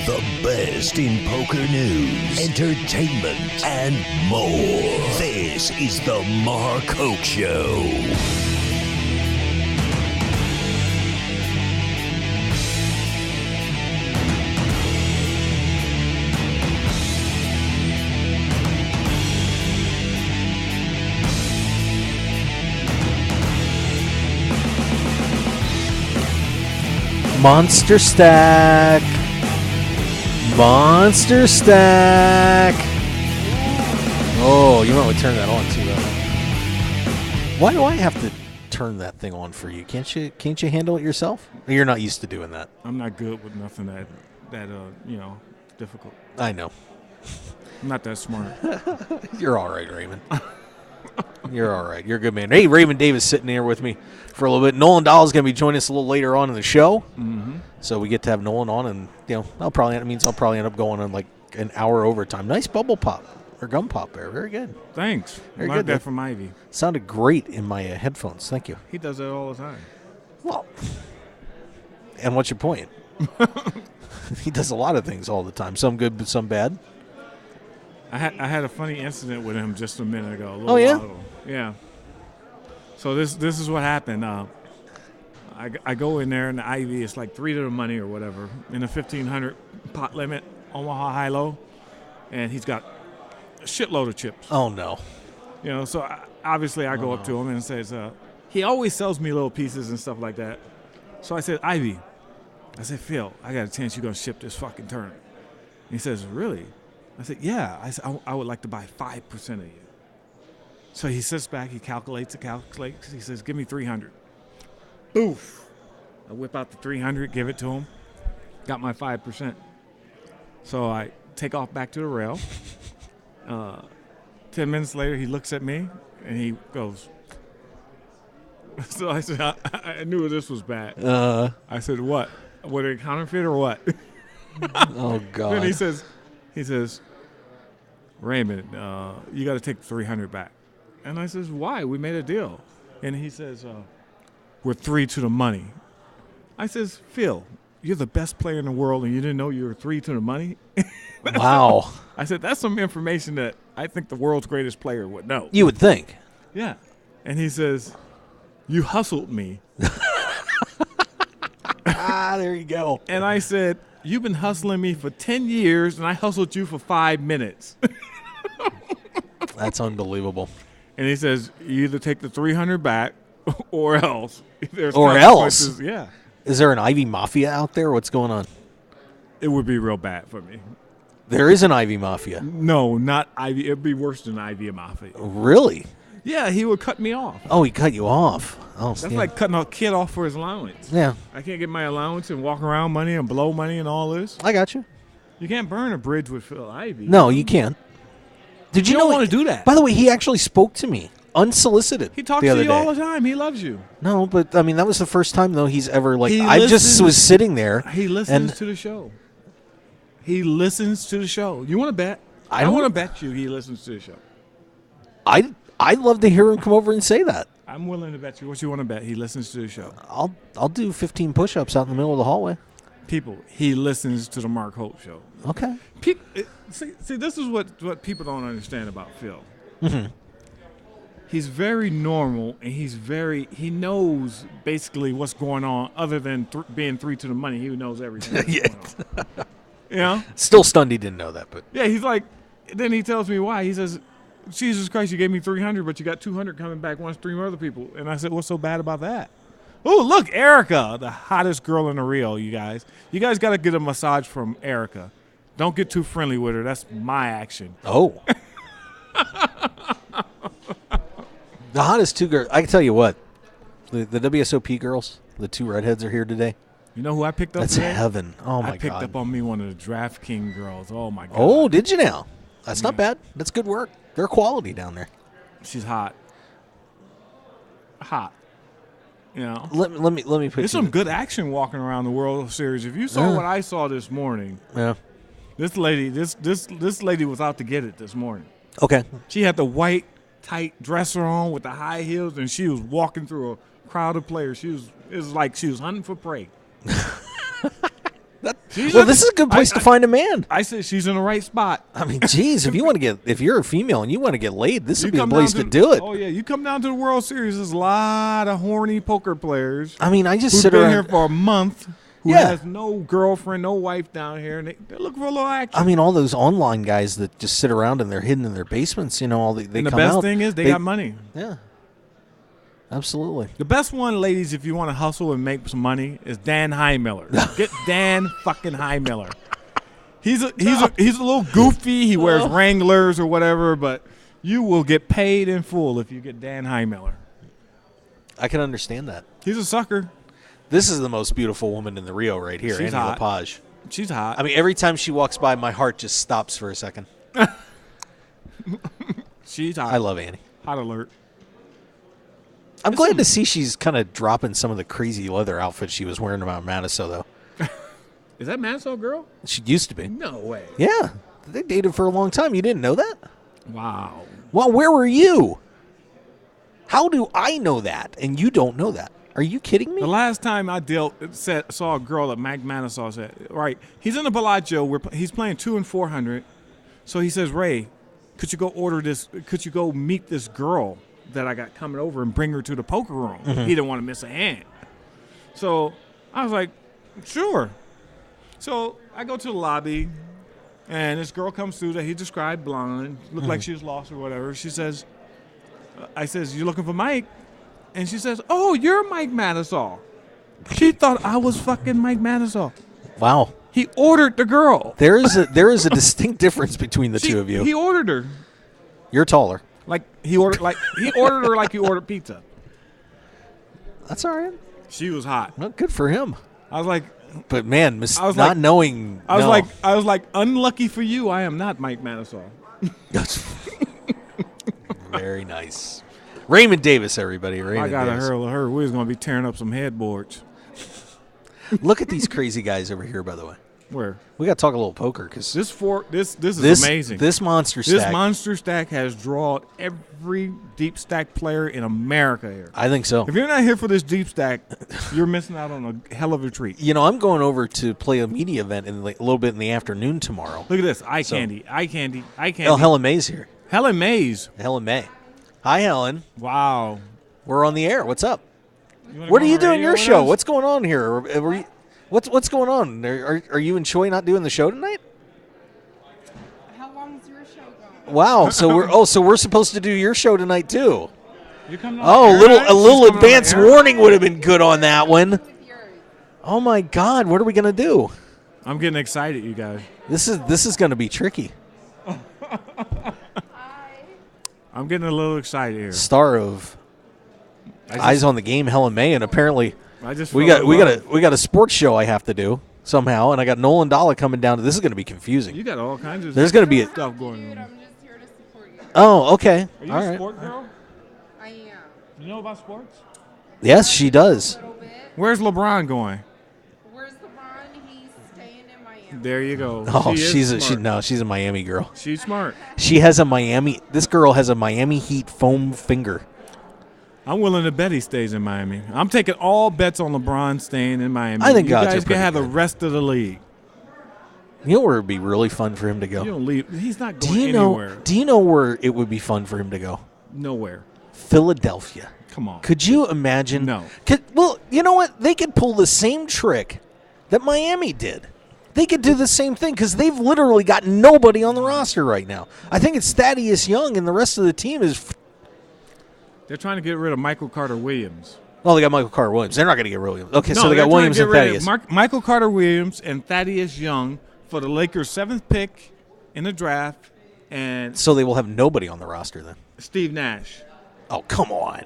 The best in poker news, entertainment, and more. This is the Mark Hoke Show. Monster Stack. Monster Stack. Oh, you might want to turn that on too, though. Why do I have to turn that thing on for you? Can't you handle it yourself? Or you're not used to doing that. I'm not good with nothing that difficult. I know. I'm not that smart. You're all right, Raymond. You're all right. You're a good man. Hey, Raymond Davis sitting here with me for a little bit. Nolan Dahl's going to be joining us a little later on in the show. Mm-hmm. So we get to have Nolan on, and I'll probably end up going on like an hour overtime. Nice bubble pop or gum pop there. Very good. Thanks. Very Learned good. that from Ivy. Sounded great in my headphones. Thank you. He does that all the time. Well, and what's your point? He does a lot of things all the time. Some good, but some bad. I had a funny incident with him just a minute ago. Oh, yeah? While ago. Yeah. So this is what happened. I go in there, and the Ivy is like 3 to the money or whatever, in the 1,500 pot limit, Omaha high-low, and he's got a shitload of chips. Oh, no. So obviously I go up to him and says, he always sells me little pieces and stuff like that. So I said, Ivy, Phil, I got a chance you're going to ship this fucking tournament. And he says, really? I said, yeah. I said, I would like to buy 5% of you. So he sits back, he calculates. He says, give me 300. Boof. I whip out the 300, give it to him. Got my 5%. So I take off back to the rail. 10 minutes later, he looks at me, and he goes. So I said, I knew this was bad. I said, what? Were they counterfeit or what? Oh, God. Then he says, Raymond, you got to take the 300 back. And I says, why? We made a deal. And he says, we're 3 to the money. I says, Phil, you're the best player in the world, and you didn't know you were 3 to the money? Wow. I said, that's some information that I think the world's greatest player would know. You would think. Yeah. And he says, you hustled me. There you go. And I said, you've been hustling me for 10 years, and I hustled you for 5 minutes. That's unbelievable. And he says, you either take the 300 back or else. There's Or else? consequences. Yeah. Is there an Ivy Mafia out there? What's going on? It would be real bad for me. There is an Ivy Mafia. No, not Ivy. It would be worse than Ivy Mafia. Really? Yeah, he would cut me off. Oh, he cut you off. Oh, That's like cutting a kid off for his allowance. Yeah. I can't get my allowance and walk around money and blow money and all this. I got you. You can't burn a bridge with Phil Ivy. No, you can't. Did you You know don't want to do that. By the way, he actually spoke to me unsolicited. He talks the to other you day. all the time. He loves you. No, but I mean that was the first time though he's ever like He I just listens- was sitting there. He listens to the show. He listens to the show. You want to bet? I I don't- want to bet you he listens to the show. I'd love to hear him come over and say that. I'm willing to bet you. What you want to bet? He listens to the show. I'll do 15 push-ups out in the middle of the hallway. People, he listens to the Mark Hope show. Okay. See, this is what people don't understand about Phil. Mm-hmm. He's very normal, and he knows basically what's going on other than being 3 to the money. He knows everything that's Yeah. going on. You know? Still stunned he didn't know that, but Yeah, he's like, then he tells me why. He says, Jesus Christ, you gave me 300, but you got 200 coming back once 3 other people. And I said, what's so bad about that? Oh, look, Erica, the hottest girl in the Rio, you guys. You guys got to get a massage from Erica. Don't get too friendly with her. That's my action. oh. The hottest two girls. I can tell you what. The WSOP girls, the 2 redheads are here today. You know who I picked up That's today? heaven. Oh my I picked God. up on me one of the DraftKings girls. Oh, my God. Oh, did you now? That's not bad. That's good work. They're quality down there. She's hot. Hot. You know? Let me put There's some good action walking around the World Series. If you saw what I saw this morning, Yeah. this lady was out to get it this morning. Okay. She had the white, tight dresser on with the high heels, and she was walking through a crowd of players. It was like she was hunting for prey. Well, this is a good place to find a man. I said she's in the right spot. I mean, geez, if you're a female and you want to get laid, this would be the place to do it. Oh yeah, you come down to the World Series. There's a lot of horny poker players. I mean, I just who've sit been around here for a month. Who Yeah. has no girlfriend, no wife down here, and they're looking for a little action. I mean, all those online guys that just sit around and they're hidden in their basements. You know, all they and the come best out. thing is they got money. Yeah, absolutely. The best one, ladies, if you want to hustle and make some money, is Dan Highmiller. Get Dan fucking Highmiller. He's a little goofy. He wears Wranglers or whatever, but you will get paid in full if you get Dan Highmiller. I can understand that. He's a sucker. This is the most beautiful woman in the Rio right here, She's Annie hot. Lepage. She's hot. I mean, every time she walks by, my heart just stops for a second. She's hot. I love Annie. Hot alert. I'm glad to see she's kind of dropping some of the crazy leather outfits she was wearing around Manassau, though. Is that Manassau girl? She used to be. No way. Yeah. They dated for a long time. You didn't know that? Wow. Well, where were you? How do I know that and you don't know that? Are you kidding me? The last time I saw a girl that Mike Manassau said, right, he's in the Bellagio. He's playing 2 and 400. So he says, Ray, could you go order this? Could you go meet this girl that I got coming over and bring her to the poker room? Mm-hmm. He didn't want to miss a hand. So I was like, sure. So I go to the lobby, and this girl comes through that he described, blonde, looked like she was lost or whatever. She says, I says, you looking for Mike? And she says, oh, you're Mike Manassau. She thought I was fucking Mike Manassau. Wow. He ordered the girl. There is a distinct difference between the two of you. He ordered her. You're taller. He ordered her like he ordered pizza. That's all right. She was hot. Well, good for him. I was like, But man, knowing. I was like, unlucky for you, I am not Mike Manassau. Very nice. Raymond Davis, everybody. Raymond I gotta Davis. hurl her. We was gonna be tearing up some headboards. Look at these crazy guys over here, by the way. Where? We got to talk a little poker because This is amazing. This monster stack. This monster stack has drawn every deep stack player in America here. I think so. If you're not here for this deep stack, you're missing out on a hell of a treat. You know, I'm going over to play a media event in a little bit in the afternoon tomorrow. Look at this. Eye candy. Oh, Helen May's here. Helen Mays. Helen May. Hi, Helen. Wow. We're on the air. What's up? What are you doing your show? What's going on here? What's going on? Are you and Choi not doing the show tonight? How long is your show going? Wow. So we're supposed to do your show tonight too. You coming on Oh, air? a little She's coming on advance air? warning would have been good on that one. With yours. Oh my God, what are we gonna do? I'm getting excited, you guys. This is gonna be tricky. I'm getting a little excited here. Star of Eyes on the Game, Helen May, and apparently we fell in love. got a sports show I have to do somehow, and I got Nolan Dalla coming down. This is gonna be confusing. You got all kinds of There's gonna be stuff going Dude, on. I'm just here to support you. Oh, okay. Are you All a right. sport girl? I am. You know about sports? Yes, she does. A little bit. Where's LeBron going? Where's LeBron? He's staying in Miami. There you go. Oh, She is smart. she's a Miami girl. She's smart. This girl has a Miami Heat foam finger. I'm willing to bet he stays in Miami. I'm taking all bets on LeBron staying in Miami. I think you odds are guys can pretty have the good. rest of the league. You know where it would be really fun for him to go? You don't leave. He's not Do going you know? anywhere. Do you know where it would be fun for him to go? Nowhere. Philadelphia. Come on. Could you imagine? No. Well, you know what? They could pull the same trick that Miami did. They could do the same thing because they've literally got nobody on the roster right now. I think it's Thaddeus Young, and the rest of the team is. They're trying to get rid of Michael Carter Williams. Well, they got Michael Carter Williams. They're not going to get Williams. Okay, so they they're got trying Williams to and get rid of Thaddeus. Michael Carter Williams and Thaddeus Young for the Lakers' 7th pick in the draft, and So they will have nobody on the roster then. Steve Nash. Oh, come on.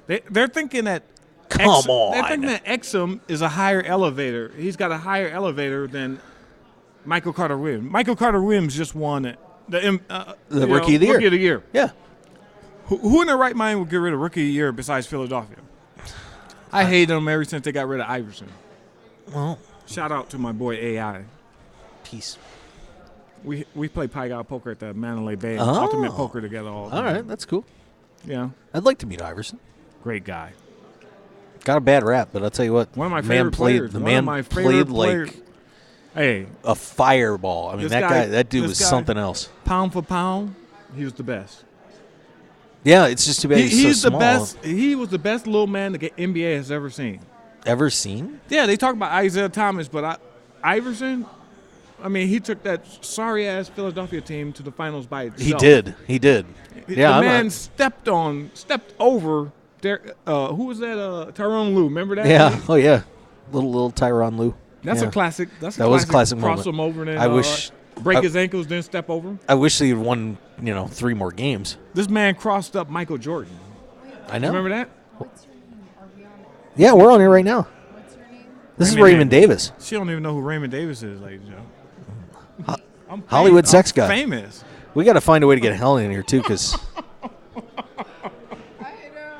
They're thinking that. Come on. They're thinking that Exum is a higher elevator. He's got a higher elevator than Michael Carter Williams. Michael Carter Williams just won it. The Rookie of the Year. Rookie of the Year. Yeah. Who in their right mind would get rid of Rookie of the Year besides Philadelphia? I hate them ever since they got rid of Iverson. Well, Shout out to my boy AI. peace. We play Pai Gow poker at the Mandalay Bay, Oh. Ultimate Poker together all the All time. right, that's cool. Yeah, I'd like to meet Iverson. great guy. Got a bad rap, but I'll tell you what. One of my man favorite played, players. The One man of my played favorite like players. Hey, a fireball. I mean, that dude was something else. Pound for pound, he was the best. Yeah, it's just too bad he's so small. The best. He was the best little man the NBA has ever seen. Ever seen? Yeah, they talk about Isaiah Thomas, but Iverson, I mean, he took that sorry-ass Philadelphia team to the finals by itself. He did. Yeah, the man stepped over. Who was that? Tyronn Lue. Remember that? Yeah. Oh yeah. Little Tyronn Lue. That's a classic. That was a classic moment. Cross him over and break his ankles, then step over him. I wish he had won, 3 more games. This man crossed up Michael Jordan. I know. Remember that? What's your name? Are we on it? Yeah, we're on here right now. What's your name? This is Raymond Davis. She don't even know who Raymond Davis is, ladies and gentlemen. Hollywood sex guy. Famous. We got to find a way to get Helen in here too, because I know.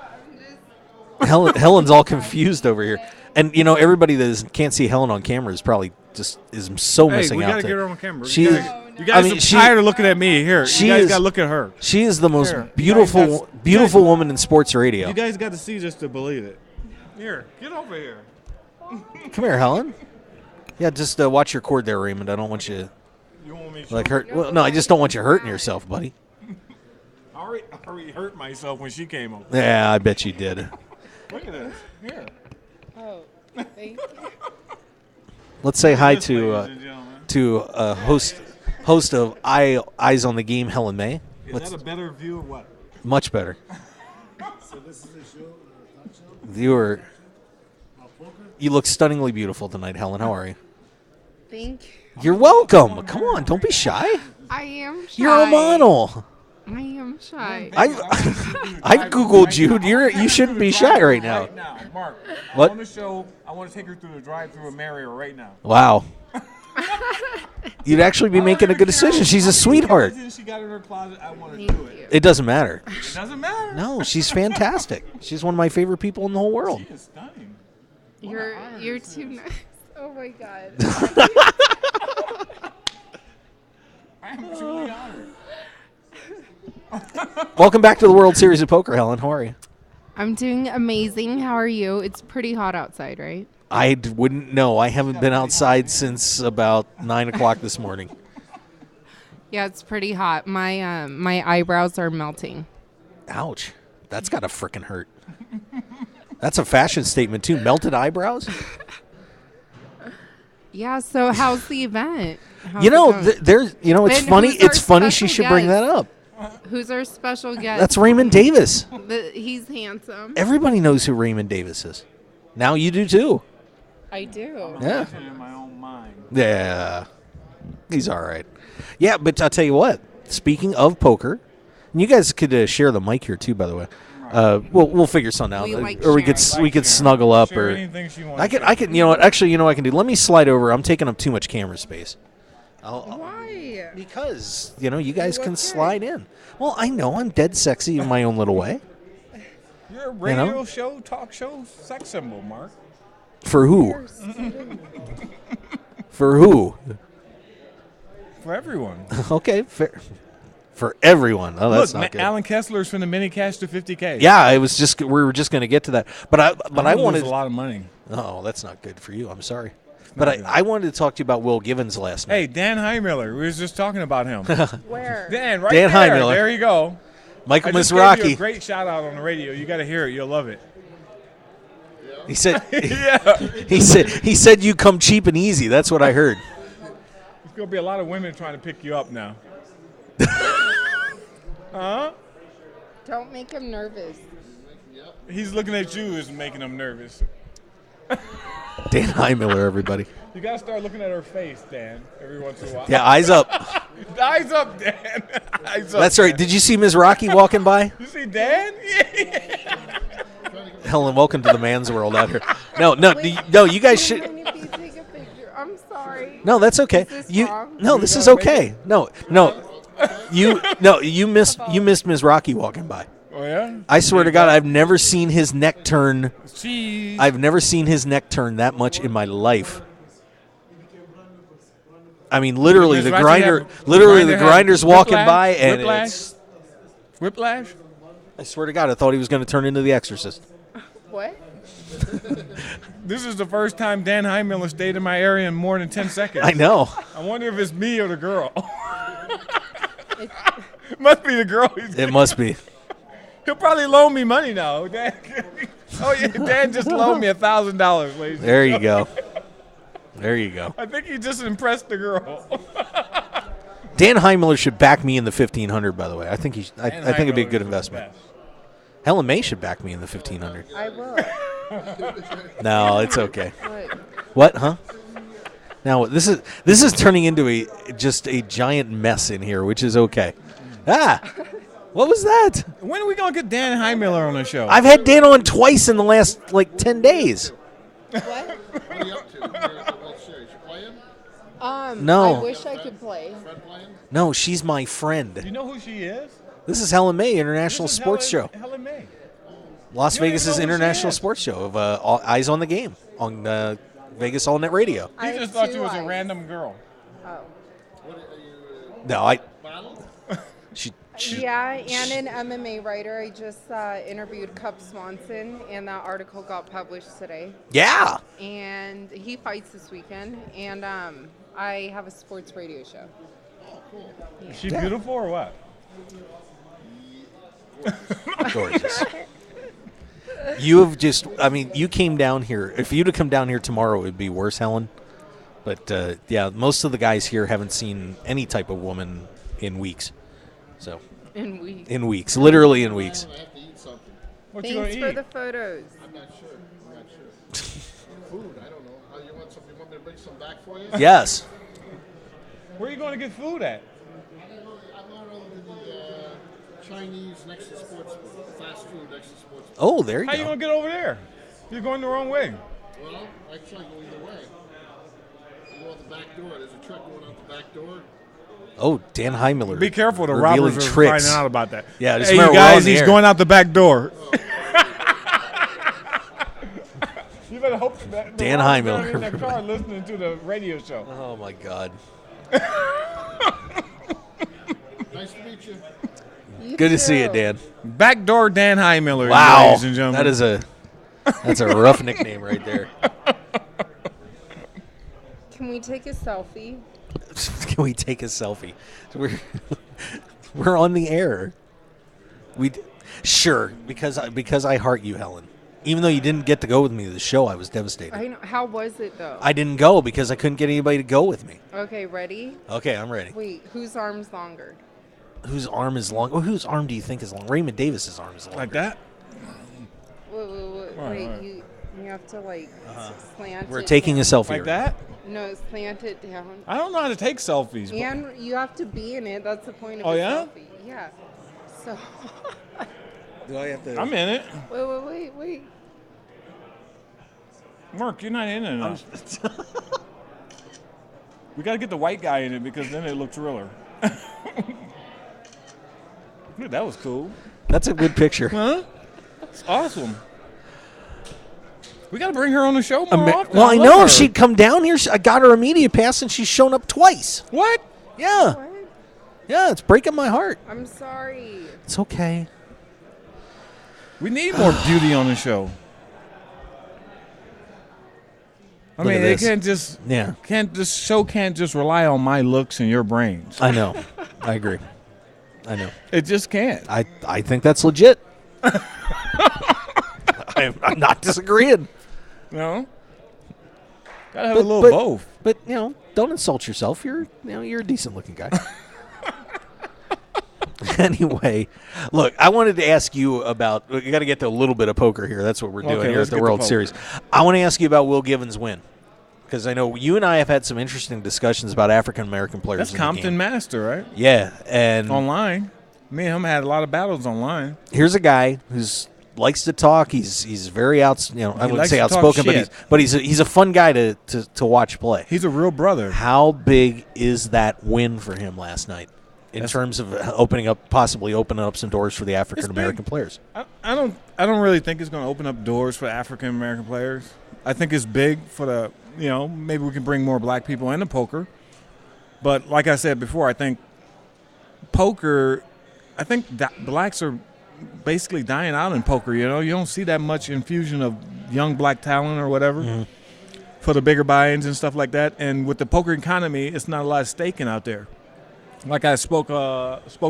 I'm just. Helen's all confused over here. And everybody that can't see Helen on camera is probably is so missing out. We gotta get her on camera. She, you guys are tired of looking at me. Here, you guys gotta look at her. She is the most beautiful woman in sports radio. You guys got to see just to believe it. Here, get over here. Come here, Helen. Yeah, just watch your cord there, Raymond. I don't want you want me hurt. Well, no, I just don't want you hurting yourself, buddy. I already hurt myself when she came over. Yeah, I bet you did. Look at this. Here. Oh, thank you. Let's say hi to host of Eyes on the Game, Helen May. Is that a better view or what? Much better. So this is a show, You look stunningly beautiful tonight, Helen. How are you? Thank you. You're welcome. Come on, don't be shy. I am shy. You're a model. I am shy. I googled you. You shouldn't be shy right now. Right now, Mark. What? On the show, I want to take her through the drive-through and marry her right now. Wow. You'd actually be making a good decision. She's a sweetheart. She got in her closet. I want to Thank do it. you. It doesn't matter. It doesn't matter. No, she's fantastic. She's one of my favorite people in the whole world. She is stunning. You're too nice. Oh my god. I am truly honored. Welcome back to the World Series of Poker, Helen. How are you? I'm doing amazing. How are you? It's pretty hot outside, right? I wouldn't know. I haven't been outside since about 9 o'clock this morning. Yeah, it's pretty hot. My eyebrows are melting. Ouch. That's got to frickin' hurt. That's a fashion statement, too. Melted eyebrows? Yeah, so how's the event? It's And funny. who's our It's funny she special should bring guest? that up. Who's our special guest? That's Raymond Davis. He's handsome. Everybody knows who Raymond Davis is. Now you do, too. I do. Yeah. In my own mind. Yeah. He's all right. Yeah, but I'll tell you what. Speaking of poker, and you guys could share the mic here, too, by the way. We'll figure something out, We like or we sharing. could snuggle up, Share or anything she wants I to can. You know what? Actually, you know what I can do. Let me slide over. I'm taking up too much camera space. Why? Because you guys can slide in. Well, I know I'm dead sexy in my own little way. You're a radio show, talk show, sex symbol, Mark. For who? For who? For everyone. Okay, fair. For everyone. Oh, that's Look, not good. Alan Kessler's from the mini cash to 50K. Yeah, we were just going to get to that, but I wanted a lot of money. Oh, that's not good for you. I'm sorry, but I wanted to talk to you about Will Givens last night. Hey, Dan Heimiller. We was just talking about him. Where? Dan, right Dan there. Heimiller. There you go. Michael I just gave you Mizrachi. a great shout out on the radio. You got to hear it. You'll love it. He said. Yeah. He said you come cheap and easy. That's what I heard. There's gonna be a lot of women trying to pick you up now. Huh? Don't make him nervous. He's looking at you as making him nervous. Dan Heimiller, everybody. You gotta start looking at her face, Dan, every once in a while. Yeah, eyes up. Eyes up, Dan. Eyes up. That's right. Did you see Ms. Rocky walking by? You see Dan? Yeah. Helen, welcome to the man's world out here. No, you guys should. Mind if you take a picture? I'm sorry. No, that's okay. Is this wrong? No, this is okay. No. You missed Ms. Rocky walking by. Oh yeah. I swear to God, I've never seen his neck turn. Cheese. I've never seen his neck turn that much in my life. I mean, literally Ms. the Rocky grinder's walking by, and it's. Whiplash. I swear to God, I thought he was going to turn into the Exorcist. What? This is the first time Dan Heimiller stayed in my area in more than 10 seconds. I know. I wonder if it's me or the girl. Must be the girl. It must be. He'll probably loan me money now. Dan. Oh, yeah, Dan just loaned me $1,000, ladies. There you go. There you go. I think he just impressed the girl. Dan Heimiller should back me in the 1,500. By the way, I think I think it'd be a good investment. Helen May should back me in the 1,500. I will. No, it's okay. What? What? Huh? Now this is turning into just a giant mess in here, which is okay. Ah, what was that? When are we gonna get Dan Heimiller on the show? I've had Dan on twice in the last 10 days. What? What are you up to? You're at the World Series. You playing? No. I wish I could play. Fred playing? No, she's my friend. You know who she is? This is Helen May, International This is Sports Show. Helen May. Las You don't even Vegas' know who she International is. Sports Show of Eyes on the Game on Vegas All Net Radio. He I just have thought she two was a eyes. random girl. Oh. What are you? No, I. Battle? She Yeah, and an MMA writer. I just interviewed Cub Swanson, and that article got published today. yeah. And he fights this weekend, and I have a sports radio show. Is she beautiful or what? Gorgeous. You have just, you came down here. If you'd have come down here tomorrow, it would be worse, Helen. But, yeah, most of the guys here haven't seen any type of woman in weeks. So, In weeks. in weeks. Literally in weeks. I have to eat something. What you gonna Thanks for eat? the photos. I'm not sure. Food, I don't know. You want something? You want me to bring some back for you? Yes. Where are you going to get food at? I'm going over to the Chinese next to sports, fast food next to sports. Oh, there you How you go. going to get over there? You're going the wrong way. Well, actually, I go either way. You go out the back door. There's a truck going out the back door. Oh, Dan Heimiller. Be careful, the revealing robbers are tricks. finding out about that. Yeah, just hey, remember, you we're on guys, the he's air. going out the back door. You better hope that the Dan robbers Heimiller. aren't in their car listening to the radio show. Oh, my God. Nice to meet you. You Good to see you, too. Dan. Backdoor Dan Heimiller, Wow. ladies and gentlemen. That's a rough nickname right there. Can we take a selfie? Can we take a selfie? We're on the air. Sure, because I heart you, Helen. Even though you didn't get to go with me to the show, I was devastated. I know. How was it though? I didn't go because I couldn't get anybody to go with me. Okay, ready? Okay, I'm ready. Wait, whose arm's longer? Whose arm is long? Well, whose arm do you think is long? Raymond Davis's arm is long. Like that? Wait, right. you have to slant We're it taking a down. selfie. Like that? No, slant it down. I don't know how to take selfies. but- And you have to be in it. That's the point of Oh, a yeah? selfie. Yeah. So, Do I have to? I'm in it. wait. Mark, you're not in it enough. We got to get the white guy in it because then it looks realer. Dude, that was cool. That's a good picture. Huh? It's awesome. We got to bring her on the show more often. Well, I love know her. she'd come down here. I got her a media pass, and she's shown up twice. What? Yeah, What? yeah, it's breaking my heart. I'm sorry. It's okay. We need more beauty on the show. I Look mean, at they this. can't just rely on my looks and your brains. I know. I agree. I know. It just can't. I think that's legit. I'm not disagreeing. No. Gotta have a little both. But don't insult yourself. You're a decent looking guy. Anyway, look, I wanted to ask you about. We got to get to a little bit of poker here. That's what we're doing Okay, here let's at the get to World poker. Series. I want to ask you about Will Given's win because I know you and I have had some interesting discussions about African American players. That's in the Compton game. Master, right? Yeah, and Online. Me and him had a lot of battles online. here's a guy who's likes to talk. He's very I wouldn't likes say to talk outspoken, shit. but he's a fun guy to watch play. He's a real brother. How big is that win for him last night in terms of possibly opening up some doors for the African American players? I don't really think it's going to open up doors for African American players. I think it's big for the maybe we can bring more black people into poker. But like I said before, I think poker. I think that blacks are basically dying out in poker. You don't see that much infusion of young black talent or whatever for the bigger buy-ins and stuff like that. And with the poker economy, it's not a lot of staking out there. Like I spoke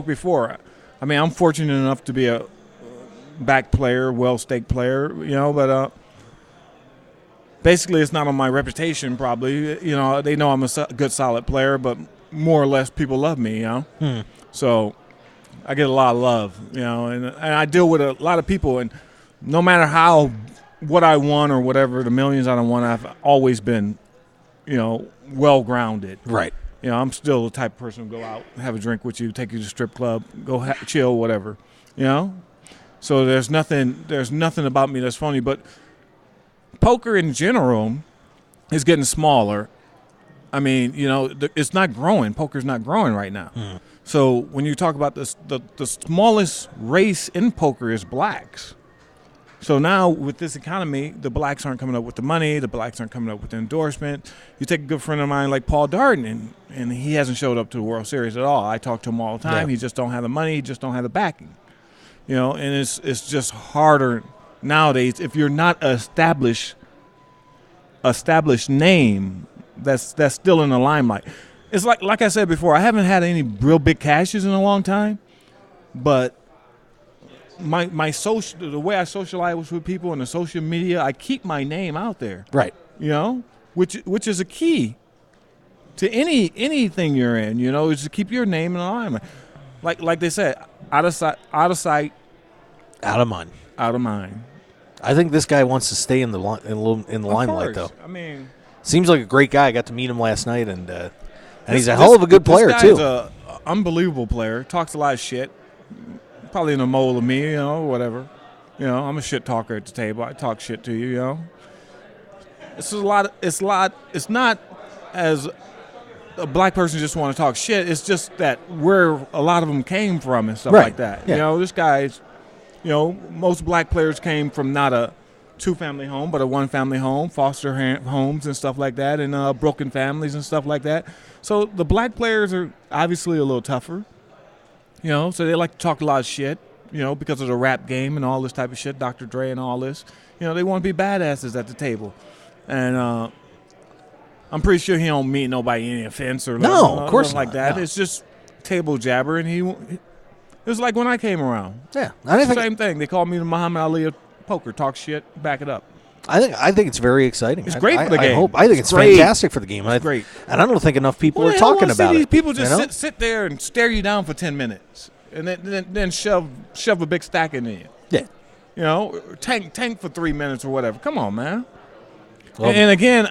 before. I mean, I'm fortunate enough to be a back player, well-staked player, but basically it's not on my reputation probably. They know I'm a good, solid player, but more or less people love me, So I get a lot of love, and I deal with a lot of people, and no matter what I won or whatever, the millions I don't won, I've always been, well-grounded. Right. I'm still the type of person who go out, have a drink with you, take you to the strip club, go chill, whatever, So there's nothing about me that's funny. But poker in general is getting smaller. I mean, it's not growing. Poker's not growing right now. So when you talk about this, the smallest race in poker is blacks. So now with this economy, the blacks aren't coming up with the money. The blacks aren't coming up with the endorsement. You take a good friend of mine like Paul Darden, and he hasn't showed up to the World Series at all. I talk to him all the time. Yeah. He just don't have the money. He just don't have the backing. And it's just harder nowadays if you're not an established name that's still in the limelight. It's like I said before, I haven't had any real big cashes in a long time, but my social, the way I socialize with people and the social media, I keep my name out there. Right. Which is a key to anything you're in, is to keep your name in the limelight. Like they said, out of sight, out of mind. I think this guy wants to stay in the limelight, though. I mean, seems like a great guy. I got to meet him last night, and he's a hell of a good player this too. He's an unbelievable player. Talks a lot of shit. Probably in a mold of me, whatever. I'm a shit talker at the table. I talk shit to you, It's not as a black person just want to talk shit. It's just that where a lot of them came from and stuff like that. Yeah. This guy's, most black players came from not a two-family home, but a one-family home, foster homes and stuff like that, and broken families and stuff like that. So the black players are obviously a little tougher, so they like to talk a lot of shit, because of the rap game and all this type of shit, Dr. Dre and all this. They want to be badasses at the table. And I'm pretty sure he don't mean nobody any offense or of course like not, that. no. It's just table jabber, and it was like when I came around. Yeah, Same thing. They called me the Muhammad Ali of poker. Talk shit, back it up. I think it's very exciting. It's great for the game. I think it's great. fantastic for the game. Great. And I don't think enough people are I talking wanna see about these it. people just sit there and stare you down for 10 minutes, and then shove a big stack in you. Yeah. Tank for 3 minutes or whatever. Come on, man. Well, And again,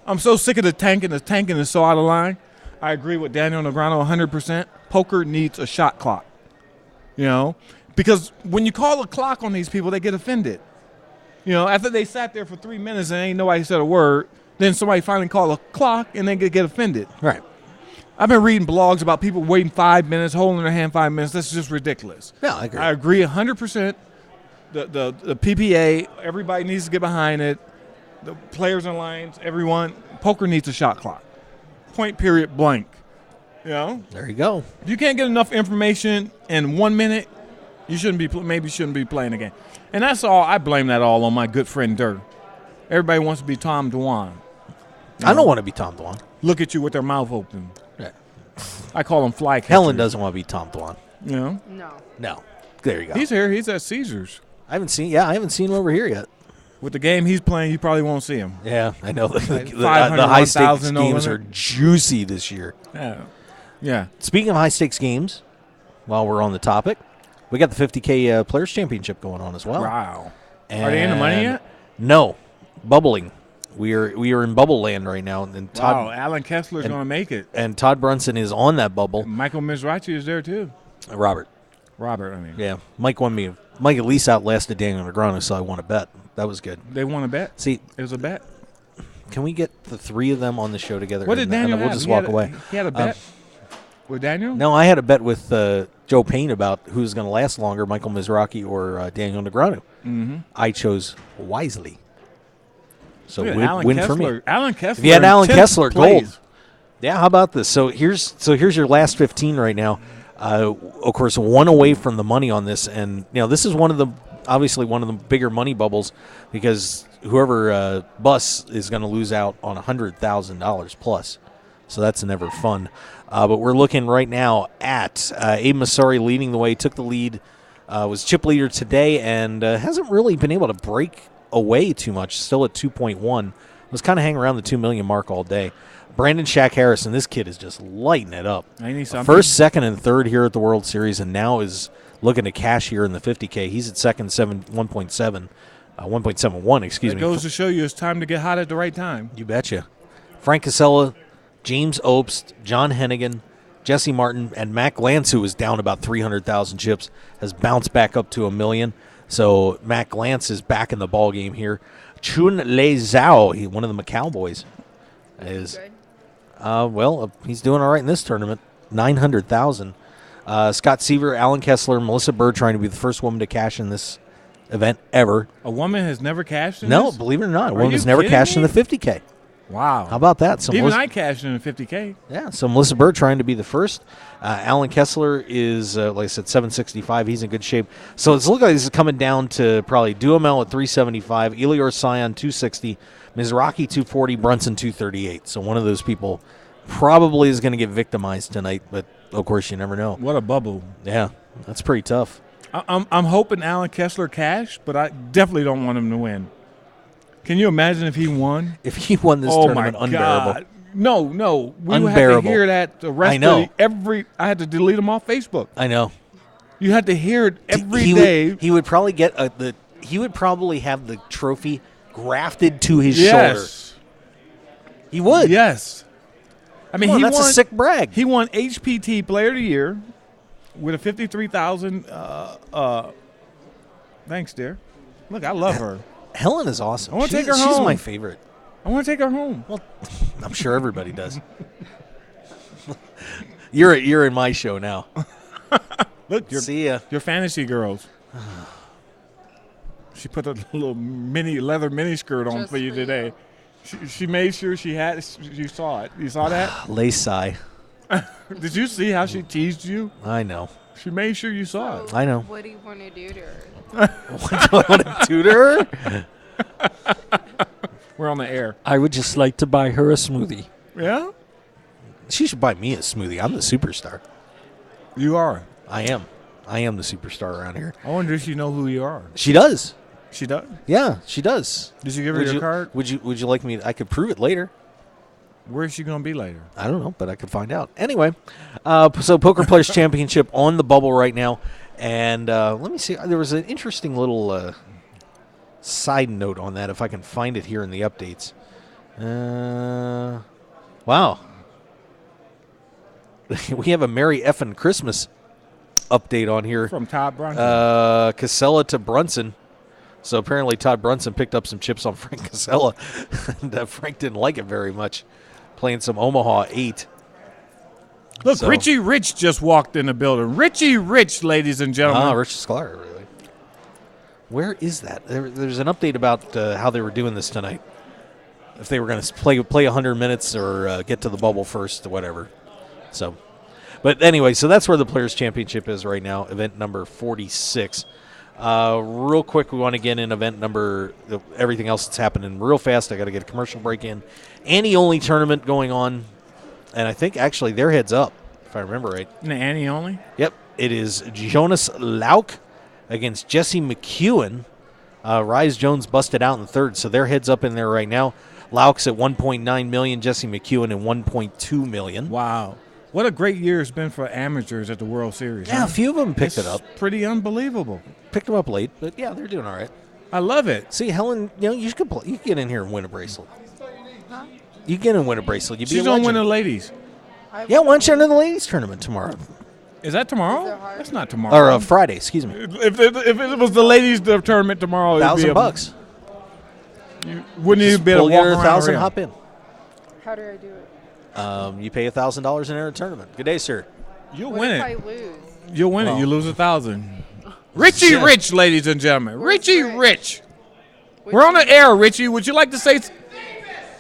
I'm so sick of the tanking. The tanking is so out of line. I agree with Daniel Negreanu 100%. Poker needs a shot clock. Because when you call a clock on these people, they get offended. After they sat there for 3 minutes and ain't nobody said a word, then somebody finally called a clock and they get offended. right. I've been reading blogs about people waiting 5 minutes, holding their hand 5 minutes. That's just ridiculous. Yeah, I agree. I agree 100%. The PPA, everybody needs to get behind it. The players and lines, everyone. Poker needs a shot clock. Point, period, blank. There you go. If you can't get enough information in 1 minute, you shouldn't be playing the game. And that's all. I blame that all on my good friend Dirk. Everybody wants to be Tom Dwan. I don't want to be Tom Dwan. Look at you with their mouth open. Yeah. I call him fly catcher. Helen doesn't want to be Tom Dwan. No. No. There you go. He's here. He's at Caesars. I haven't seen him over here yet. With the game he's playing, you probably won't see him. Yeah, I know. The 500, high stakes 1,000 games no are limit. juicy this year. Yeah. Speaking of high stakes games, while we're on the topic, we got the 50K Players Championship going on as well. Wow. Are they in the money yet? No, bubbling. We are in bubble land right now, and Todd. Wow, Alan Kessler's going to make it. And Todd Brunson is on that bubble. Michael Mizrachi is there too. Robert, I mean. yeah, Mike won me. Mike at least outlasted Daniel Negreanu, so I won a bet. That was good. They won a bet? See, It was a bet? can we get the three of them on the show together? What did Daniel and we'll have? just He walk had away. He had a bet with Daniel? No, I had a bet with Joe Payne about who's going to last longer, Michael Mizrachi or Daniel Negreanu. Mm-hmm. I chose wisely. So Look at win for me. Alan Kessler. If you had in Alan 10th Kessler, place. gold. Yeah, how about this? So here's your last 15 right now. Of course, one away from the money on this, and this is obviously one of the bigger money bubbles because whoever bus is going to lose out on $100,000 plus. So that's never fun. But we're looking right now at Abe Masari leading the way, took the lead, was chip leader today, and hasn't really been able to break away too much, still at 2.1. Was kind of hanging around the 2 million mark all day. Brandon Shaq Harrison, this kid is just lighting it up. First, second, and third here at the World Series, and now is looking to cash here in the 50K. He's at second, 1.71, excuse me. It goes to show you it's time to get hot at the right time. You betcha. Frank Casella, James Obst, John Hennigan, Jesse Martin, and Mac Lance, who was down about 300,000 chips, has bounced back up to 1 million. So Mac Lance is back in the ball game here. Chun Le Zhao, one of the Macau boys, is he's doing all right in this tournament. 900,000. Scott Seaver, Alan Kessler, Melissa Bird trying to be the first woman to cash in this event ever. A woman has never cashed in No, this? believe it or not, a Are woman's you never kidding cashed me? in the 50K. Wow. How about that? So Even I cashed in a 50K. Yeah, so Melissa Bird trying to be the first. Alan Kessler is, like I said, 765. He's in good shape. So it's looking like this is coming down to probably Duhamel at 375, Elior Sion 260, Mizraki 240, Brunson 238. So one of those people probably is going to get victimized tonight, but of course you never know. What a bubble. Yeah, that's pretty tough. I'm hoping Alan Kessler cash, but I definitely don't want him to win. Can you imagine if he won? If he won this tournament, my unbearable. God. No. We would have Unbearable. to hear that the rest I know. of I had to delete him off Facebook. I know. You had to hear it every he day. He would probably get he would probably have the trophy grafted to his Yes. shoulder. He would. Yes. I mean, Come on, he that's won, a sick brag. He won HPT Player of the Year with a 53,000. Thanks, dear. Look, I love her. Helen is awesome. I wanna take her She's home. my favorite. I want to take her home. Well, I'm sure everybody does. You're in my show now. Look, See ya. your fantasy girls. She put a little leather mini skirt on Just for you for you. today. She made sure she saw it. You saw that? Lace-eye. Did you see how she teased you? I know. She made sure you saw it. I know. What do you want to do to her? What do I want to tutor her? We're on the air. I would just like to buy her a smoothie. Yeah? She should buy me a smoothie. I'm the superstar. You are. I am. I am the superstar around here. I wonder if she know who you are. She does. She does? Yeah, she does. Did you give her your card? Would you like me? I could prove it later. Where's she going to be later? I don't know, but I could find out. Anyway, so Poker Players Championship on the bubble right now. And let me see. There was an interesting little side note on that, if I can find it here in the updates. Wow. We have a Merry Effin' Christmas update on here. From Todd Brunson. Casella to Brunson. So apparently Todd Brunson picked up some chips on Frank Casella. And Frank didn't like it very much. Playing some Omaha 8. Look, so- Richie Rich just walked in the building. Richie Rich, ladies and gentlemen. Richard Sklar, really. Where is that? There's an update about how they were doing this tonight. If they were going to play 100 minutes or get to the bubble first or whatever. So, but anyway, so that's where the Players' Championship is right now, event number 46. Real quick, we want to get in event number, everything else that's happening real fast. I got to get a commercial break in. Annie-only tournament going on, and I think actually they're heads up, if I remember right. The Annie only? Yep, it is Jonas Lauk against Jesse McEwen. Rise Jones busted out in the third, so they're heads up in there right now. Lauk's at 1.9 million, Jesse McEwen at 1.2 million. Wow. What a great year it's been for amateurs at the World Series. Yeah, huh? a few of them picked It's it up. Pretty unbelievable. Picked them up late, but yeah, they're doing all right. I love it. See, Helen, you could play. You could get in here and win a bracelet. You get in and win a bracelet. You'd be She's a going to win legend. the ladies. Yeah, why don't you enter the ladies tournament tomorrow? Is that tomorrow? Is it hard? That's not tomorrow. Or Friday, excuse me. If it was the ladies' tournament tomorrow, it'd be $1,000. Wouldn't you be able Pull to walk your around? 1,000, around? hop in. How do I do it? You pay $1,000 and enter a tournament. Good day, sir. You'll What win if it. I lose? You'll win Well. it. You lose 1,000. Richie Yeah. Rich, ladies and gentlemen. Where's Richie Rich? Rich. Which We're on one? the air, Richie. Would you like to say?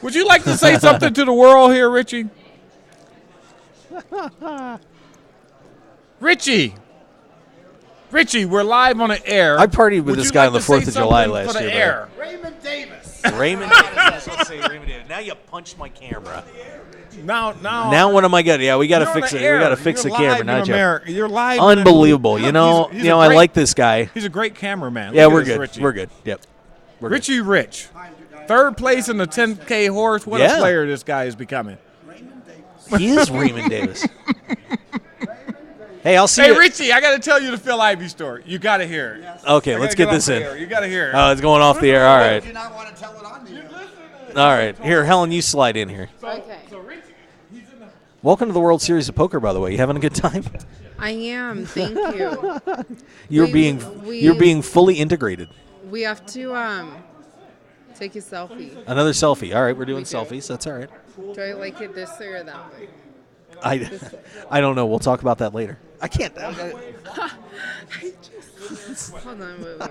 Would you like to say something to the world here, Richie? Richie, we're live on the air. I partied with Would this you guy like on the to say 4th of July something last for the year. air? Raymond Davis. Raymond Davis. Let's say Raymond Davis. Now you punched my camera. Now What am I gonna? Yeah, we got to you're fix on it. the air. We got to fix You're the camera. live Not in Jeff. America. You're live. Unbelievable. Look, You know. he's a I great- like this guy. He's a great cameraman. Yeah, Look at we're this good. Richie. We're good. Yep. We're good. Richie Rich, third place in the 10K horse. What Yeah. a player this guy is becoming. He is Raymond Davis. Hey, I'll see Hey, you. Richie, I got to tell you the Phil Ivey story. You got to hear it. Okay, I let's gotta get this off in. the air. You got to hear it. Oh, it's going off the air. All right. Do not want to tell it on the air. All right. Here, Helen, you slide in here. Okay. Welcome to the World Series of Poker, by the way. You having a good time? I am. Thank you. You're We- you're being fully integrated. We have to take a selfie. Another selfie. All right, we're doing We do. selfies. That's all right. Do I like it this way or that way? I don't know. We'll talk about that later. I can't. Hold on, wait.